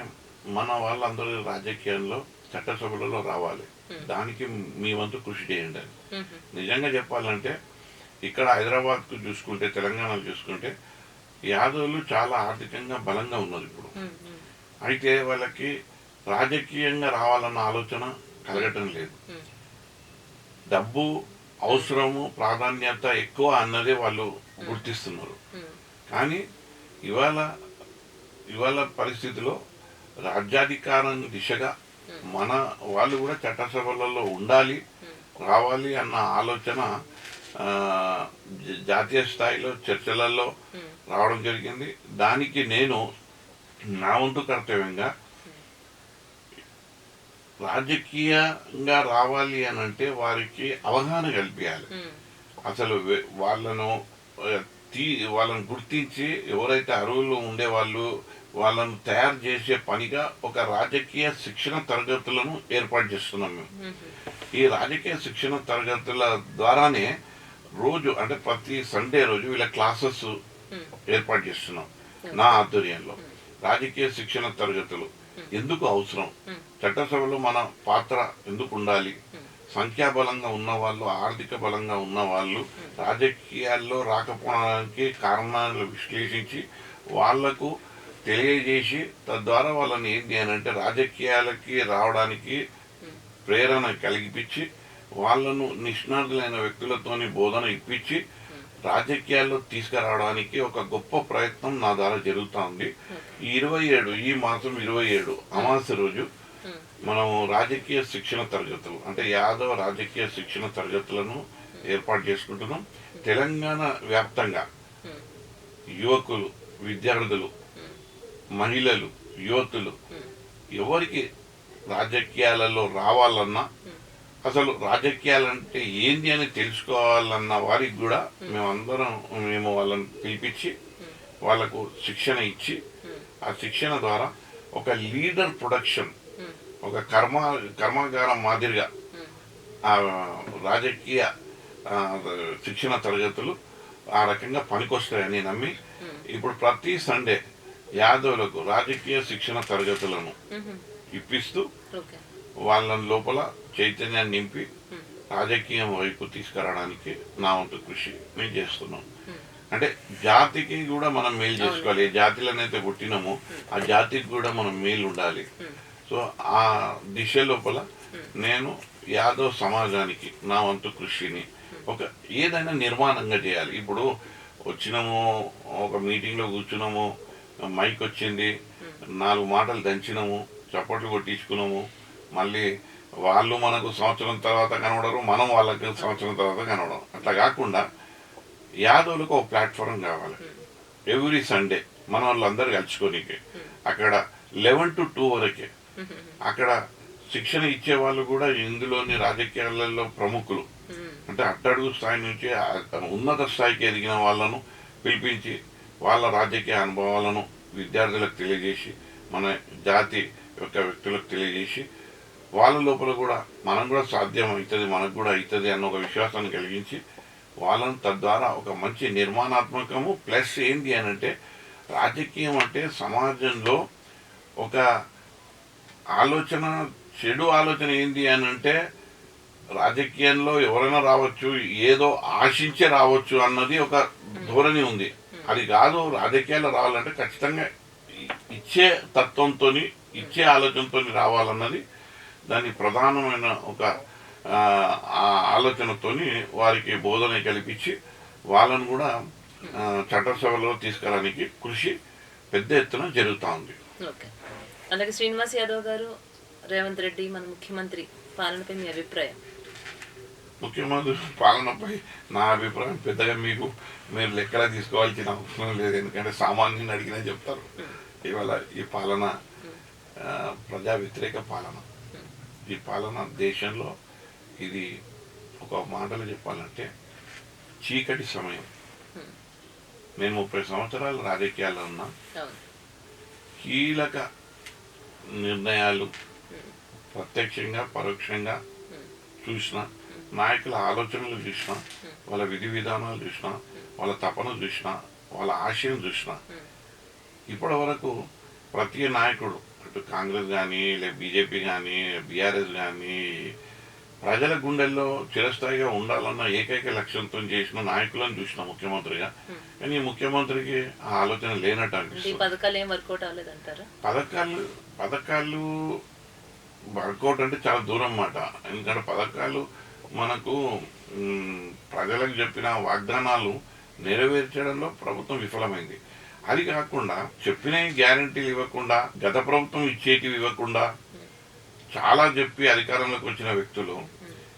మన వాళ్ళందరూ రాజకీయాల్లో చట్టసభలలో రావాలి, దానికి మీ వంతు కృషి చేయండి అని. నిజంగా చెప్పాలంటే ఇక్కడ హైదరాబాద్కు చూసుకుంటే, తెలంగాణకు చూసుకుంటే యాదవులు చాలా ఆర్థికంగా బలంగా ఉన్నారు ఇప్పుడు. అయితే వాళ్ళకి రాజకీయంగా రావాలన్న ఆలోచన కలగటం లేదు. డబ్బు అవసరము, ప్రాధాన్యత ఎక్కువ అన్నదే వాళ్ళు గుర్తిస్తున్నారు. కానీ ఇవాళ పరిస్థితిలో రాజ్యాధికారం దిశగా మన వాళ్ళు కూడా చట్టసభలలో ఉండాలి, రావాలి అన్న ఆలోచన ఆ, జాతీయ స్థాయిలో చర్చలలో రావడం జరిగింది. దానికి నేను నా వంతు కర్తవ్యంగా రాజకీయంగా రావాలి అని అంటే వారికి అవగాహన కల్పించాలి. అసలు వాళ్ళను ఆ, వాళ్ళను గుర్తించి ఎవరైతే అర్హులు ఉండేవాళ్ళు వాళ్ళను తయారు చేసే పనిగా ఒక రాజకీయ శిక్షణ తరగతులను ఏర్పాటు చేస్తున్నాం మేము. ఈ రాజకీయ శిక్షణ తరగతుల ద్వారానే రోజు అంటే ప్రతి సండే రోజు వీళ్ళ క్లాసెస్ ఏర్పాటు చేస్తున్నాం నా ఆధ్వర్యంలో. రాజకీయ శిక్షణ తరగతులు ఎందుకు అవసరం, చట్టసభలో మన పాత్ర ఎందుకు ఉండాలి, సంఖ్యాబలంగా ఉన్న వాళ్ళు, ఆర్థిక బలంగా ఉన్న వాళ్ళు రాజకీయాల్లో రాకపోవడానికి కారణాలు విశ్లేషించి వాళ్లకు తెలియజేసి తద్వారా వాళ్ళని ఏంటి అని అంటే రాజకీయాలకి రావడానికి ప్రేరణ కలిగిపించి వాళ్ళను నిష్ణాతులైన వ్యక్తులతోని బోధన ఇప్పించి రాజకీయాల్లో తీసుకురావడానికి ఒక గొప్ప ప్రయత్నం నా ద్వారా జరుగుతూ ఉంది. ఈ మాసం 27 అమావాస్య రోజు మనం రాజకీయ శిక్షణ తరగతులు అంటే యాదవ రాజకీయ శిక్షణ తరగతులను ఏర్పాటు చేసుకుంటున్నాం. తెలంగాణ వ్యాప్తంగా యువకులు, విద్యార్థులు, మహిళలు, యువతులు ఎవరికి రాజకీయాలలో రావాలన్నా అసలు రాజకీయాలంటే ఏంది అని తెలుసుకోవాలన్న వారికి కూడా మేము వాళ్ళని పిలిపించి వాళ్ళకు శిక్షణ ఇచ్చి ఆ శిక్షణ ద్వారా ఒక లీడర్ ప్రొడక్షన్, ఒక కర్మాగారం మాదిరిగా ఆ రాజకీయ శిక్షణ తరగతులు ఆ రకంగా పనికొస్తాయని నమ్మి ఇప్పుడు ప్రతి సండే యాదవులకు రాజకీయ శిక్షణ తరగతులను ఇప్పిస్తూ వాళ్ళ లోపల చైతన్యాన్ని నింపి రాజకీయం వైపు తీసుకురావడానికి నా వంతు కృషి మేము చేస్తున్నాం. అంటే జాతికి కూడా మనం మేలు చేసుకోవాలి. ఏ జాతిలోనైతే పుట్టినామో ఆ జాతికి కూడా మనం మేలు ఉండాలి. సో ఆ దిశ లోపల నేను యాదవ్ సమాజానికి నా వంతు కృషిని ఏదైనా నిర్మాణంగా చేయాలి. ఇప్పుడు వచ్చినాము, ఒక మీటింగ్లో కూర్చున్నాము, మైక్ వచ్చింది, 4 మాటలు దంచినాము, చప్పట్లు కొట్టించుకున్నాము, మళ్ళీ వాళ్ళు మనకు సంవత్సరం తర్వాత కనబడరు, మనం వాళ్ళకి సంవత్సరం తర్వాత కనబడరు. అట్లా కాకుండా యాదవులకు ఒక ప్లాట్ఫారం కావాలి. ఎవ్రీ సండే మన వాళ్ళందరూ కలుసుకోనికి అక్కడ 11 to 2 వరకే అక్కడ శిక్షణ ఇచ్చే వాళ్ళు కూడా ఇందులోని రాజకీయాలలో ప్రముఖులు అంటే అట్టడుగు స్థాయి నుంచి ఉన్నత స్థాయికి ఎదిగిన వాళ్ళను పిలిపించి వాళ్ళ రాజకీయ అనుభవాలను విద్యార్థులకు తెలియజేసి మన జాతి యొక్క వ్యక్తులకు తెలియజేసి వాళ్ళ లోపల కూడా మనం కూడా సాధ్యం అవుతుంది, మనకు కూడా అవుతుంది అన్న ఒక విశ్వాసాన్ని కలిగించి వాళ్ళను తద్వారా ఒక మంచి నిర్మాణాత్మకము ప్లస్ ఏంటి అని అంటే రాజకీయం అంటే సమాజంలో ఒక ఆలోచన, చెడు ఆలోచన ఏంటి అని అంటే రాజకీయంలో ఎవరైనా రావచ్చు, ఏదో ఆశించే రావచ్చు అన్నది ఒక ధోరణి ఉంది. అది కాదు, రాజకీయాలు రావాలంటే ఖచ్చితంగా ఇచ్చే తత్వంతో, ఇచ్చే ఆలోచనతో రావాలన్నది దాని ప్రధానమైన ఒక ఆలోచనతోని వారికి బోధన కల్పించి వాళ్ళను కూడా చట్టసభలో తీసుకురావడానికి కృషి పెద్ద ఎత్తున జరుగుతూ ఉంది. ఓకే. అలాగే శ్రీనివాస్ యాదవ్ గారు, రేవంత్ రెడ్డి మన ముఖ్యమంత్రి పాలనపై మీ అభిప్రాయం? ముఖ్యమంత్రి పాలనపై నా అభిప్రాయం పెద్దగా మీరు లెక్కలా తీసుకోవాల్సిన అవసరం లేదు. ఎందుకంటే సామాన్యుని అడిగినా చెప్తారు. ఇవాళ ఈ పాలన ప్రజా వ్యతిరేక పాలన. ఈ పాలన దేశంలో ఇది ఒక మాటలు చెప్పాలంటే చీకటి సమయం. నేను 30 సంవత్సరాలు రాజకీయాల్లో ఉన్నా. కీలక నిర్ణయాలు ప్రత్యక్షంగా పరోక్షంగా చూసిన నాయకుల ఆలోచనలు చూసిన, వాళ్ళ విధి విధానాలు చూసిన, వాళ్ళ తపన చూసిన, వాళ్ళ ఆశయం చూసిన, ఇప్పటి వరకు ప్రతి నాయకుడు అటు కాంగ్రెస్ కానీ లేదా బీజేపీ కానీ బీఆర్ఎస్ కానీ ప్రజల గుండెల్లో చిరస్థాయిగా ఉండాలన్న ఏకైక లక్ష్యంతో చేసిన నాయకులను చూసిన ముఖ్యమంత్రిగా. కానీ ఈ ముఖ్యమంత్రికి ఆ ఆలోచన లేనట్టు అనిపిస్తుంది. పథకాలు వర్కౌట్ అంటే చాలా దూరం మాట. ఎందుకంటే పథకాలు మనకు ప్రజలకు చెప్పిన వాగ్దానాలు నెరవేర్చడంలో ప్రభుత్వం విఫలమైంది. అది కాకుండా చెప్పిన గ్యారంటీలు ఇవ్వకుండా, గత ప్రభుత్వం ఇచ్చేటివి ఇవ్వకుండా చాలా చెప్పి అధికారంలోకి వచ్చిన వ్యక్తులు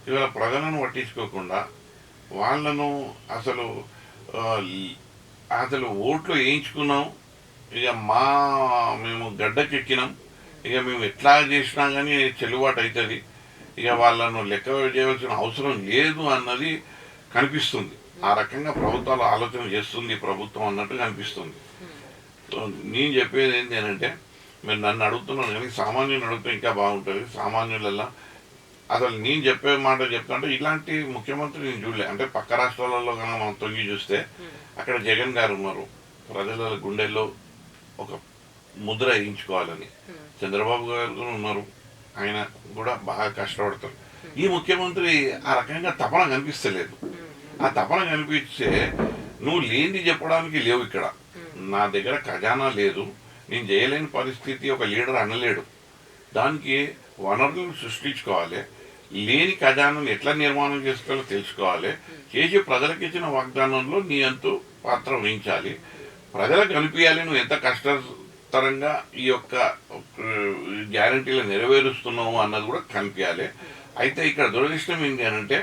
ఇవాళ ప్రజలను పట్టించుకోకుండా వాళ్ళను అసలు ఆ, అసలు ఓట్లు వేయించుకున్నాం, ఇక మేము గడ్డకెక్కినాం, ఇక మేము ఎట్లా చేసినా కానీ చెల్లుబాటు అవుతుంది, ఇక వాళ్ళను లెక్క చేయవలసిన అవసరం లేదు అన్నది కనిపిస్తుంది. ఆ రకంగా ప్రభుత్వాలు ఆలోచన చేస్తుంది ప్రభుత్వం అన్నట్టు కనిపిస్తుంది. సో నేను చెప్పేది ఏంటి అంటే, మీరు నన్ను అడుగుతున్నాను కానీ సామాన్యుని అడిగితే ఇంకా బాగుంటుంది. సామాన్యులల్లో అసలు నేను చెప్పే మాట చెప్తుంటే ఇలాంటి ముఖ్యమంత్రి నేను చూడలే. అంటే పక్క రాష్ట్రాలలో కన్నా మనం తొంగి చూస్తే అక్కడ జగన్ గారు ఉన్నారు, ప్రజల గుండెల్లో ఒక ముద్ర వేయించుకోవాలని. చంద్రబాబు గారు కూడా ఉన్నారు, ఆయన కూడా బాగా కష్టపడతారు. ఈ ముఖ్యమంత్రి ఆ రకంగా తపన కనిపిస్తలేదు. ఆ తపన కనిపిస్తే నువ్వు లేనిది చెప్పడానికి లేవు. ఇక్కడ నా దగ్గర ఖజానా లేదు, నేను చేయలేని పరిస్థితి ఒక లీడర్ అనలేడు. దానికి వనరులను సృష్టించుకోవాలి, లేని ఖజానాను ఎట్లా నిర్మాణం చేసుకోవాలో తెలుసుకోవాలి, చేసి ప్రజలకు ఇచ్చిన వాగ్దానంలో నీ అంతు పాత్ర వహించాలి, ప్రజలకు కనిపించాలి నువ్వు ఎంత కష్టతరంగా ఈ యొక్క గ్యారంటీలు నెరవేరుస్తున్నావు అన్నది కూడా కనిపించాలి. అయితే ఇక్కడ దురదృష్టం ఏంటి అనంటే,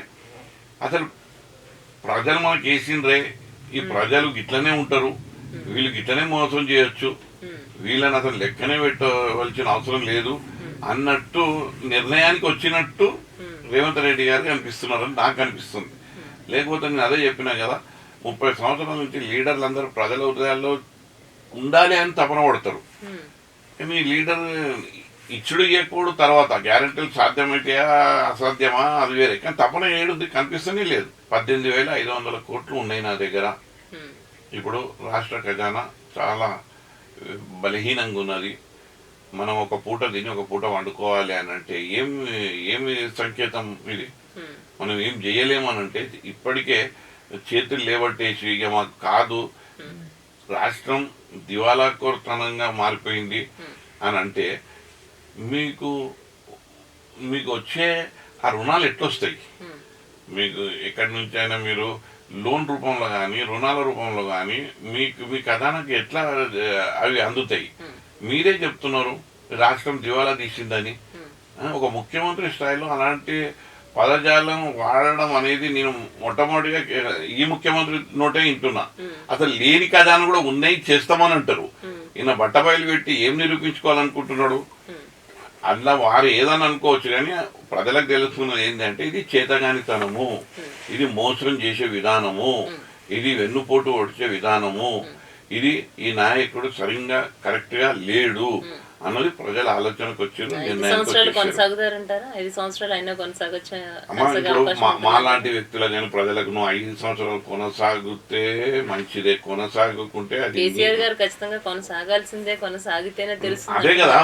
అసలు ప్రజలు మనకి వేసిండ్రే, ఈ ప్రజలు గిట్లనే ఉంటారు, వీళ్ళు గిట్లనే మోసం చేయొచ్చు, వీళ్ళని అసలు లెక్కనే పెట్టవలసిన అవసరం లేదు అన్నట్టు నిర్ణయానికి వచ్చినట్టు రేవంత్ రెడ్డి గారు కనిపిస్తున్నారని నాకు అనిపిస్తుంది. లేకపోతే నేను అదే చెప్పినా కదా, 30 సంవత్సరాల నుంచి లీడర్లు అందరూ ప్రజల హృదయాల్లో ఉండాలి అని తపన పడతారు. కానీ లీడర్ ఇచ్చుడు ఇవ్వకూడదు, తర్వాత గ్యారెంటీలు సాధ్యమైతే అసాధ్యమా అది వేరే, కానీ తపన ఏడుంది కనిపిస్తూనే లేదు. 18,500 కోట్లు ఉన్నాయి నా దగ్గర. ఇప్పుడు రాష్ట్ర ఖజానా చాలా బలహీనంగా ఉన్నది. మనం ఒక పూట తిని ఒక పూట వండుకోవాలి అని అంటే ఏమి సంకేతం ఇది? మనం ఏం చేయలేమనంటే ఇప్పటికే చేతులు లేబట్టేసి ఇక మాకు కాదు, రాష్ట్రం దివాలాకోరతనంగా మారిపోయింది అని అంటే మీకు వచ్చే ఆ రుణాలు ఎట్లొస్తాయి? మీకు ఎక్కడి నుంచి అయినా మీరు లోన్ రూపంలో కానీ రుణాల రూపంలో కానీ మీ ఖజానాకి ఎట్లా అవి అందుతాయి? మీరే చెప్తున్నారు రాష్ట్రం దివాలా తీసిందని. ఒక ముఖ్యమంత్రి స్థాయిలో అలాంటి పదజాలం వాడడం అనేది నేను మొట్టమొదటిగా ఈ ముఖ్యమంత్రి నోటే వింటున్నా. అసలు లేని ఖజానా కూడా ఉన్నాయి, చేస్తామని అంటారు. ఈయన బట్టబయలు పెట్టి ఏం నిరూపించుకోవాలనుకుంటున్నాడు? అట్లా వారు ఏదని అనుకోవచ్చు, కానీ ప్రజలకు తెలుసుకున్నది ఏంటంటే ఇది చేతగానితనము, ఇది మోసం చేసే విధానము, ఇది వెన్నుపోటు ఒడిచే విధానము, ఇది ఈ నాయకుడు సరిగ్గా కరెక్ట్ గా లేడు అన్నది ప్రజల ఆలోచనకు వచ్చారు. కొనసాగుతారంటారా? 5 సంవత్సరాలు అయినా కొనసాగొచ్చు. అమ్మా ఇప్పుడు మాలాంటి వ్యక్తులు కానీ ప్రజలకు నువ్వు 5 సంవత్సరాలు కొనసాగితే మంచిదే, కొనసాగుకుంటే అది కేసీఆర్ గారు ఖచ్చితంగా కొనసాగాల్సిందే, కొనసాగితేనే తెలుసు. అదే కదా,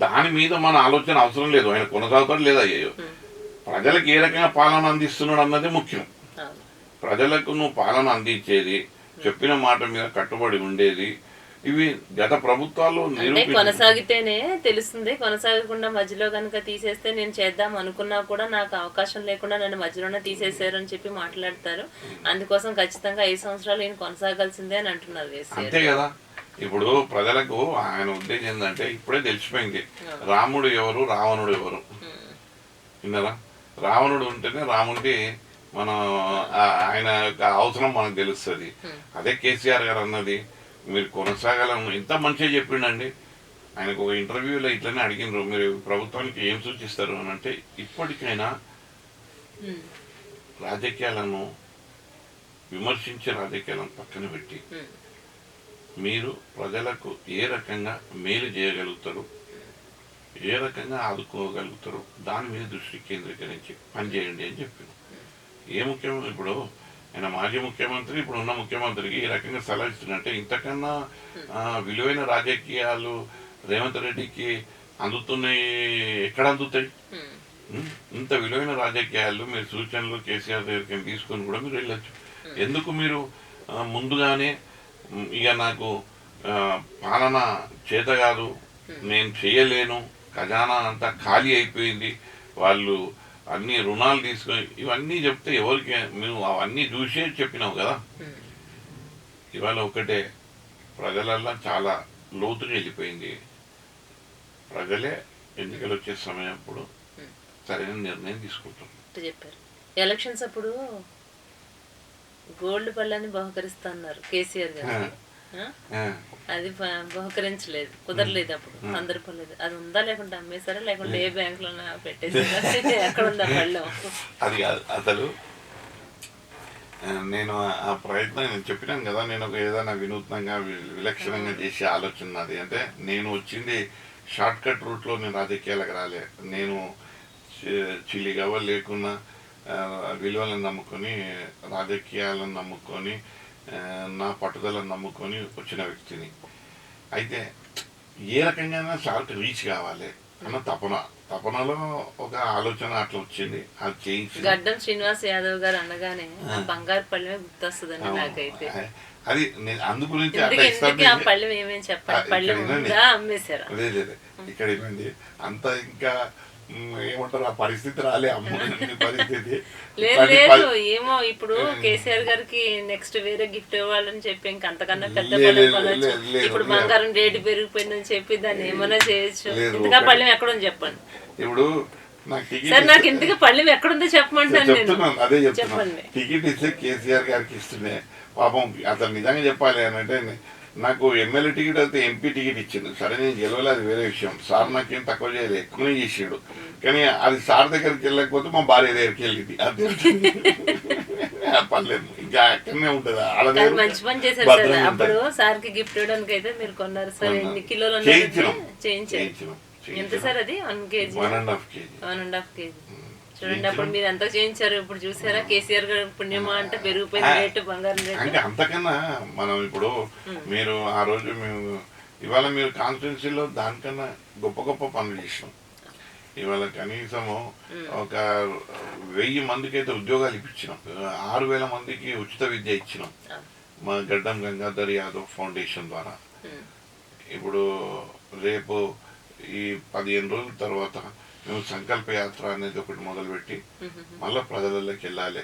దాని మీద మన ఆలోచన అవసరం లేదు. ఆయన కొనసాగుతాడు లేదా అయ్యో, ప్రజలకు ఏ రకంగా పాలన అందిస్తున్నాడు అన్నది ముఖ్యం. ప్రజలకు నువ్వు పాలన అందించేది, చెప్పిన మాట మీద కట్టుబడి ఉండేది, ఇవి గత ప్రభుత్వాలు కొనసాగితేనే తెలుస్తుంది. కొనసాగకుండా మధ్యలో కనుక తీసేస్తే నేను చేద్దాం అనుకున్నా కూడా నాకు అవకాశం లేకుండా నన్ను మధ్యలోనే తీసేశారు అని చెప్పి మాట్లాడతారు. అందుకోసం ఖచ్చితంగా 5 సంవత్సరాలు నేను కొనసాగాల్సిందే అని అంటున్నారు. అంతే కదా. ఇప్పుడు ప్రజలకు ఆయన ఉద్దేశం ఏంటంటే ఇప్పుడే తెలిసిపోయింది రాముడు ఎవరు రావణుడు ఎవరు. విన్నారా? రావణుడు ఉంటేనే రాముడి మనం ఆయన యొక్క అవసరం మనకు తెలుస్తుంది. అదే కేసీఆర్ గారు అన్నది మీరు కొనసాగాలని ఎంత మంచిగా చెప్పిండండి. ఆయనకు ఒక ఇంటర్వ్యూలో ఇట్లనే అడిగినారు, మీరు ప్రభుత్వానికి ఏం సూచిస్తారు అని అంటే, ఇప్పటికైనా రాజకీయాలను విమర్శించే రాజకీయాలను పక్కన పెట్టి మీరు ప్రజలకు ఏ రకంగా మేలు చేయగలుగుతారు, ఏ రకంగా ఆదుకోగలుగుతారు, దాని మీద దృష్టి కేంద్రీకరించి పనిచేయండి అని చెప్పారు. ఏ ముఖ్యమంత్రి ఇప్పుడు ఆయన మాజీ ముఖ్యమంత్రి, ఇప్పుడు ఉన్న ముఖ్యమంత్రికి ఈ రకంగా సలహా ఇస్తున్నట్టే ఇంతకన్నా విలువైన రాజకీయాలు రేవంత్ రెడ్డికి అందుతున్నాయి. ఎక్కడ అందుతాయి? ఇంత విలువైన రాజకీయాలు మీరు సూచనలు కేసీఆర్ దగ్గరికి తీసుకొని కూడా మీరు వెళ్ళచ్చు. ఎందుకు మీరు ముందుగానే ఇక నాకు పాలన చేత కాదు, నేను చేయలేను, ఖజానా అంతా ఖాళీ అయిపోయింది, వాళ్ళు అన్ని రుణాలు తీసుకొని ఇవన్నీ చెప్తే ఎవరికి? మేము అవన్నీ చూసే చెప్పినావు కదా. ఇవాళ ఒకటే, ప్రజలల్లో చాలా లోతుగా వెళ్ళిపోయింది. ప్రజలే ఎన్నికలు వచ్చే సమయం అప్పుడు సరైన నిర్ణయం తీసుకుంటారు. చెప్పారు. ఎలక్షన్స్ అప్పుడు గోల్డ్ పళ్ళని బహుకరిస్తున్నారు కేసీఆర్ గారికి. ఆ? అది బహుకరించలేదు, కుదరలేదు అప్పుడు సందర్భలేదు. అది ఉందా లేకుంటే అమ్మేశారా లేకుంటే ఏ బ్యాంక్ లో పెట్టేసారా? ఎక్కడ ఉందా పళ్ళం? అది కాదు అసలు. నేను ఆ ప్రయత్నం నేను చెప్పినాను కదా, నేను ఒక ఏదైనా వినూత్నంగా విలక్షణంగా చేసే ఆలోచన నాది. అంటే నేను వచ్చింది షార్ట్ కట్ రూట్లో, నేను రాజకీయాలకు రాలే. నేను చిల్లిగవ్వ లేకున్నా విలువలను నమ్ముకొని, రాజకీయాలను నమ్ముకొని, నా పట్టుదలను నమ్ముకొని వచ్చిన వ్యక్తిని. అయితే ఏ రకంగా సార్కి రీచ్ కావాలి అన్న తపనలో ఒక ఆలోచన అట్లా వచ్చింది. అది చేయించి గడ్డం శ్రీనివాస్ యాదవ్ గారు అనగానే బంగారు పళ్ళమే గుర్తొస్తుందండి నాకైతే. అది అందు గురించి పళ్ళెం ఏమేమి చెప్పండి, పళ్ళెం అమ్మేశారు? లేదు ఇక్కడ ఏమైంది అంత ఇంకా ఏమంటారు, ఆ పరిస్థితి రాలే అమ్మ పరిస్థితి. లేదు ఏమో ఇప్పుడు కేసీఆర్ గారికి నెక్స్ట్ వేరే గిఫ్ట్ ఇవ్వాలని చెప్పి ఇంకా అంతకన్నా పెద్ద పళ్ళెం కొనొచ్చు. ఇప్పుడు బంగారం రేటు పెరిగిపోయిందని చెప్పి దాన్ని ఏమైనా చేయొచ్చు. ఇంతగా పళ్ళెం ఎక్కడుంది చెప్పండి. ఇప్పుడు సార్ నాకు ఇంతగా పళ్ళెం ఎక్కడుందో చెప్పమంటాను నేను. అదే చెప్తున్నాను. టికెట్ ఇస్తే కేసీఆర్ గారికి ఇస్తుండే పాపం. అతను నిజంగా చెప్పాలి అని అంటే, నాకు ఎమ్మెల్యే టికెట్ అయితే ఎంపీ టికెట్ ఇచ్చిండు. సరే నేను గెలవలే, అది వేరే విషయం. సార్ నాకేం తక్కువ చేయలేదు, ఎక్కువనే చేసాడు. కానీ అది సార్ దగ్గరికి వెళ్ళకపోతే మా భార్య దగ్గరికి వెళ్ళింది. అది పర్లేదు, ఇంకా అక్కడనే ఉంటది. మంచి పని చేశారు సార్. అప్పుడు సార్ కి గిఫ్ట్ ఇవ్వడానికి అయితే మీరు కొన్నారు సార్. ఎన్ని కిలోలు చేయించారు? ఎంత సార్ అది? 1 kg, 1.5 kg. చూడండి, అప్పుడు మీరు ఎంత చేయించారు. ఇప్పుడు చూసారా కేసీఆర్ గారు పుణ్యమా అంటే పెరిగిపోయిన రేటు, బంగారం రేటు. అంటే అంతకన్నా మనం ఇప్పుడు మీరు ఆ రోజు మేము ఇవాళ మీరు కాన్స్టిట్యున్సీలో దానికన్నా గొప్ప గొప్ప పనులు చేసినాం. ఇవాళ కనీసము ఒక 1000 మందికి అయితే ఉద్యోగాలు ఇప్పించినాం. 6000 మందికి ఉచిత విద్య ఇచ్చినాం మా గడ్డం గంగాధర్ యాదవ్ ఫౌండేషన్ ద్వారా. ఇప్పుడు రేపు ఈ 15 రోజుల తర్వాత మేము సంకల్ప యాత్ర అనేది ఒకటి మొదలుపెట్టి మళ్ళీ ప్రజలలోకి వెళ్ళాలి.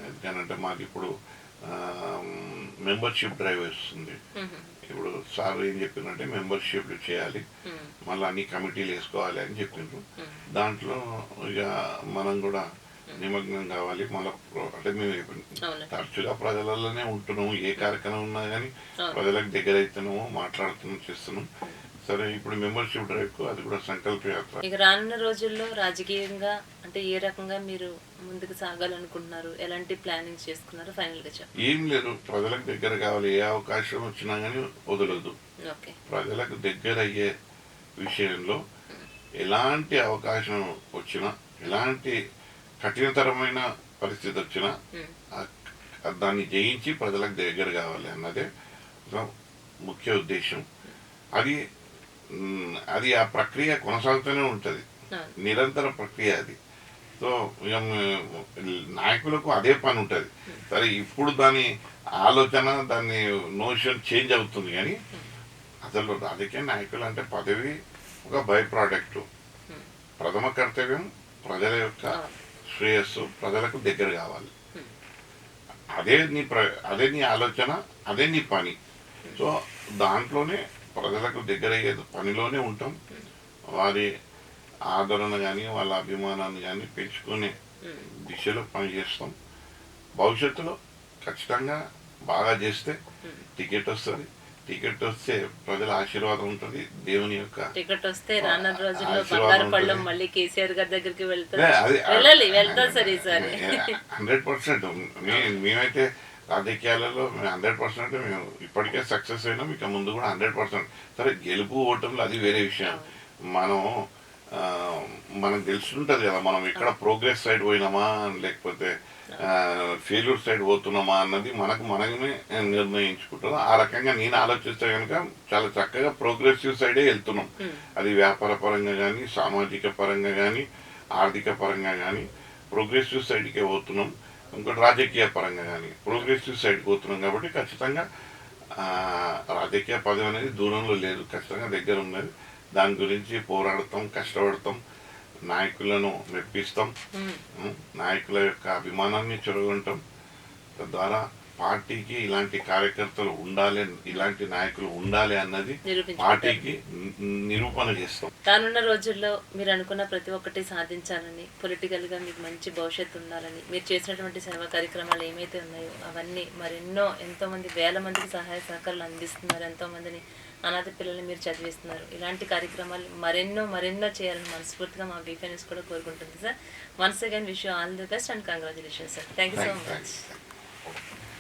ఎందుకంటే మాకు ఇప్పుడు మెంబర్షిప్ డ్రైవ్ వస్తుంది. ఇప్పుడు సార్ ఏం చెప్పిందంటే మెంబర్షిప్ చేయాలి, మళ్ళీ అన్ని కమిటీలు వేసుకోవాలి అని చెప్పిండ్రు. దాంట్లో ఇక మనం కూడా నిమగ్నం కావాలి. మళ్ళీ అంటే మేము తరచుగా ప్రజలలోనే ఉంటున్నాము. ఏ కార్యక్రమం ఉన్నా కానీ ప్రజలకు దగ్గర అవుతున్నాము, మాట్లాడుతున్నాం, చేస్తున్నాం. సరే ఇప్పుడు మెంబర్షిప్ డ్రైవ్ అది కూడా సంకల్ప యాత్ర. ఇక రానున్న రోజుల్లో రాజకీయంగా అంటే ఏ రకంగా మీరు ముందుకు సాగాలనుకుంటున్నారు? ఎలాంటి ప్లానింగ్ చేసుకున్నారు? ఫైనల్ గా చెప్పండి. ఏం లేదు, ప్రజలకు దగ్గర కావాలి. ఏ అవకాశం వచ్చినా కానీ వదలదు. ప్రజలకు దగ్గర అయ్యే విషయంలో ఎలాంటి అవకాశం వచ్చినా, ఎలాంటి కఠినతరమైన పరిస్థితి వచ్చినా దాన్ని జయించి ప్రజలకు దగ్గర కావాలి అన్నదే ముఖ్య ఉద్దేశం. అది ఆ ప్రక్రియ కొనసాగుతూనే ఉంటుంది, నిరంతర ప్రక్రియ అది. సో ఇక నాయకులకు అదే పని ఉంటుంది. సరే ఇప్పుడు దాని ఆలోచన, దాని నోషన్ చేంజ్ అవుతుంది. కానీ అసలు రాజకీయ నాయకులు అంటే పదవి ఒక బై ప్రోడక్ట్. ప్రథమ కర్తవ్యం ప్రజల యొక్క శ్రేయస్సు, ప్రజలకు దగ్గర కావాలి. అదే నీ ఆలోచన, అదే నీ పని. సో దాంట్లోనే ప్రజలకు దగ్గర అయ్యే పనిలోనే ఉంటాం. వారి ఆదరణ కానీ వాళ్ళ అభిమానాన్ని కానీ పెంచుకునే దిశలో పనిచేస్తాం. భవిష్యత్తులో ఖచ్చితంగా బాగా చేస్తే టికెట్ వస్తుంది. టికెట్ వస్తే ప్రజల ఆశీర్వాదం ఉంటుంది. దేవుని యొక్క టికెట్ వస్తే రానున్న రోజుల్లో బంగారు పళ్ళం మళ్ళీ కేసీఆర్ గారి దగ్గరికి వెళ్తాం సార్ ఈసారి 100%. మేమైతే రాజకీయాలలో 100% మేము ఇప్పటికే సక్సెస్ అయినాం. ఇక ముందు కూడా 100%. సరే గెలుపు ఓటంలో అది వేరే విషయం. మనకు తెలుసుంటది కదా మనం ఇక్కడ ప్రోగ్రెస్ సైడ్ పోయినామా లేకపోతే ఫెయిల్యూర్ సైడ్ పోతున్నామా అన్నది మనమే నిర్ణయించుకుంటాం. ఆ రకంగా నేను ఆలోచిస్తే కనుక చాలా చక్కగా ప్రోగ్రెసివ్ సైడే వెళ్తున్నాం. అది వ్యాపార పరంగా కానీ, సామాజిక పరంగా కానీ, ఆర్థిక పరంగా కానీ ప్రోగ్రెసివ్ సైడ్కే పోతున్నాం. ఇంకోటి రాజకీయ పరంగా కానీ ప్రోగ్రెసివ్ సైడ్ పోతున్నాం. కాబట్టి ఖచ్చితంగా రాజకీయ పదవి అనేది దూరంలో లేదు, ఖచ్చితంగా దగ్గర ఉన్నది. దాని గురించి పోరాడతాం, కష్టపడతాం, నాయకులను మెప్పిస్తాం, నాయకుల యొక్క అభిమానాన్ని చొరగొంటాం. తద్వారా పార్టీకి ఇలాంటి కార్యకర్తలు ఉండాలి, ఇలాంటి నాయకులు ఉండాలి అన్నది పార్టీకి నిరూపణ చేస్తాం. రానున్న రోజుల్లో మీరు అనుకున్న ప్రతి ఒక్కటి సాధించాలని, పొలిటికల్ గా మీకు మంచి భవిష్యత్తు ఉండాలని, మీరు చేసినటువంటి సేవా కార్యక్రమాలు ఏమైతే ఉన్నాయో అవన్నీ మరెన్నో ఎంతో మంది వేల మందికి సహాయ సహకారాలు అందిస్తున్నారు, ఎంతో మందిని అనాథ పిల్లల్ని మీరు చదివిస్తున్నారు. ఇలాంటి కార్యక్రమాలు మరెన్నో చేయాలని మనస్ఫూర్తిగా మా బీఫై న్యూస్ కూడా కోరుకుంటుంది sir. Once again wish you all the best and congratulations sir. Thank you so much.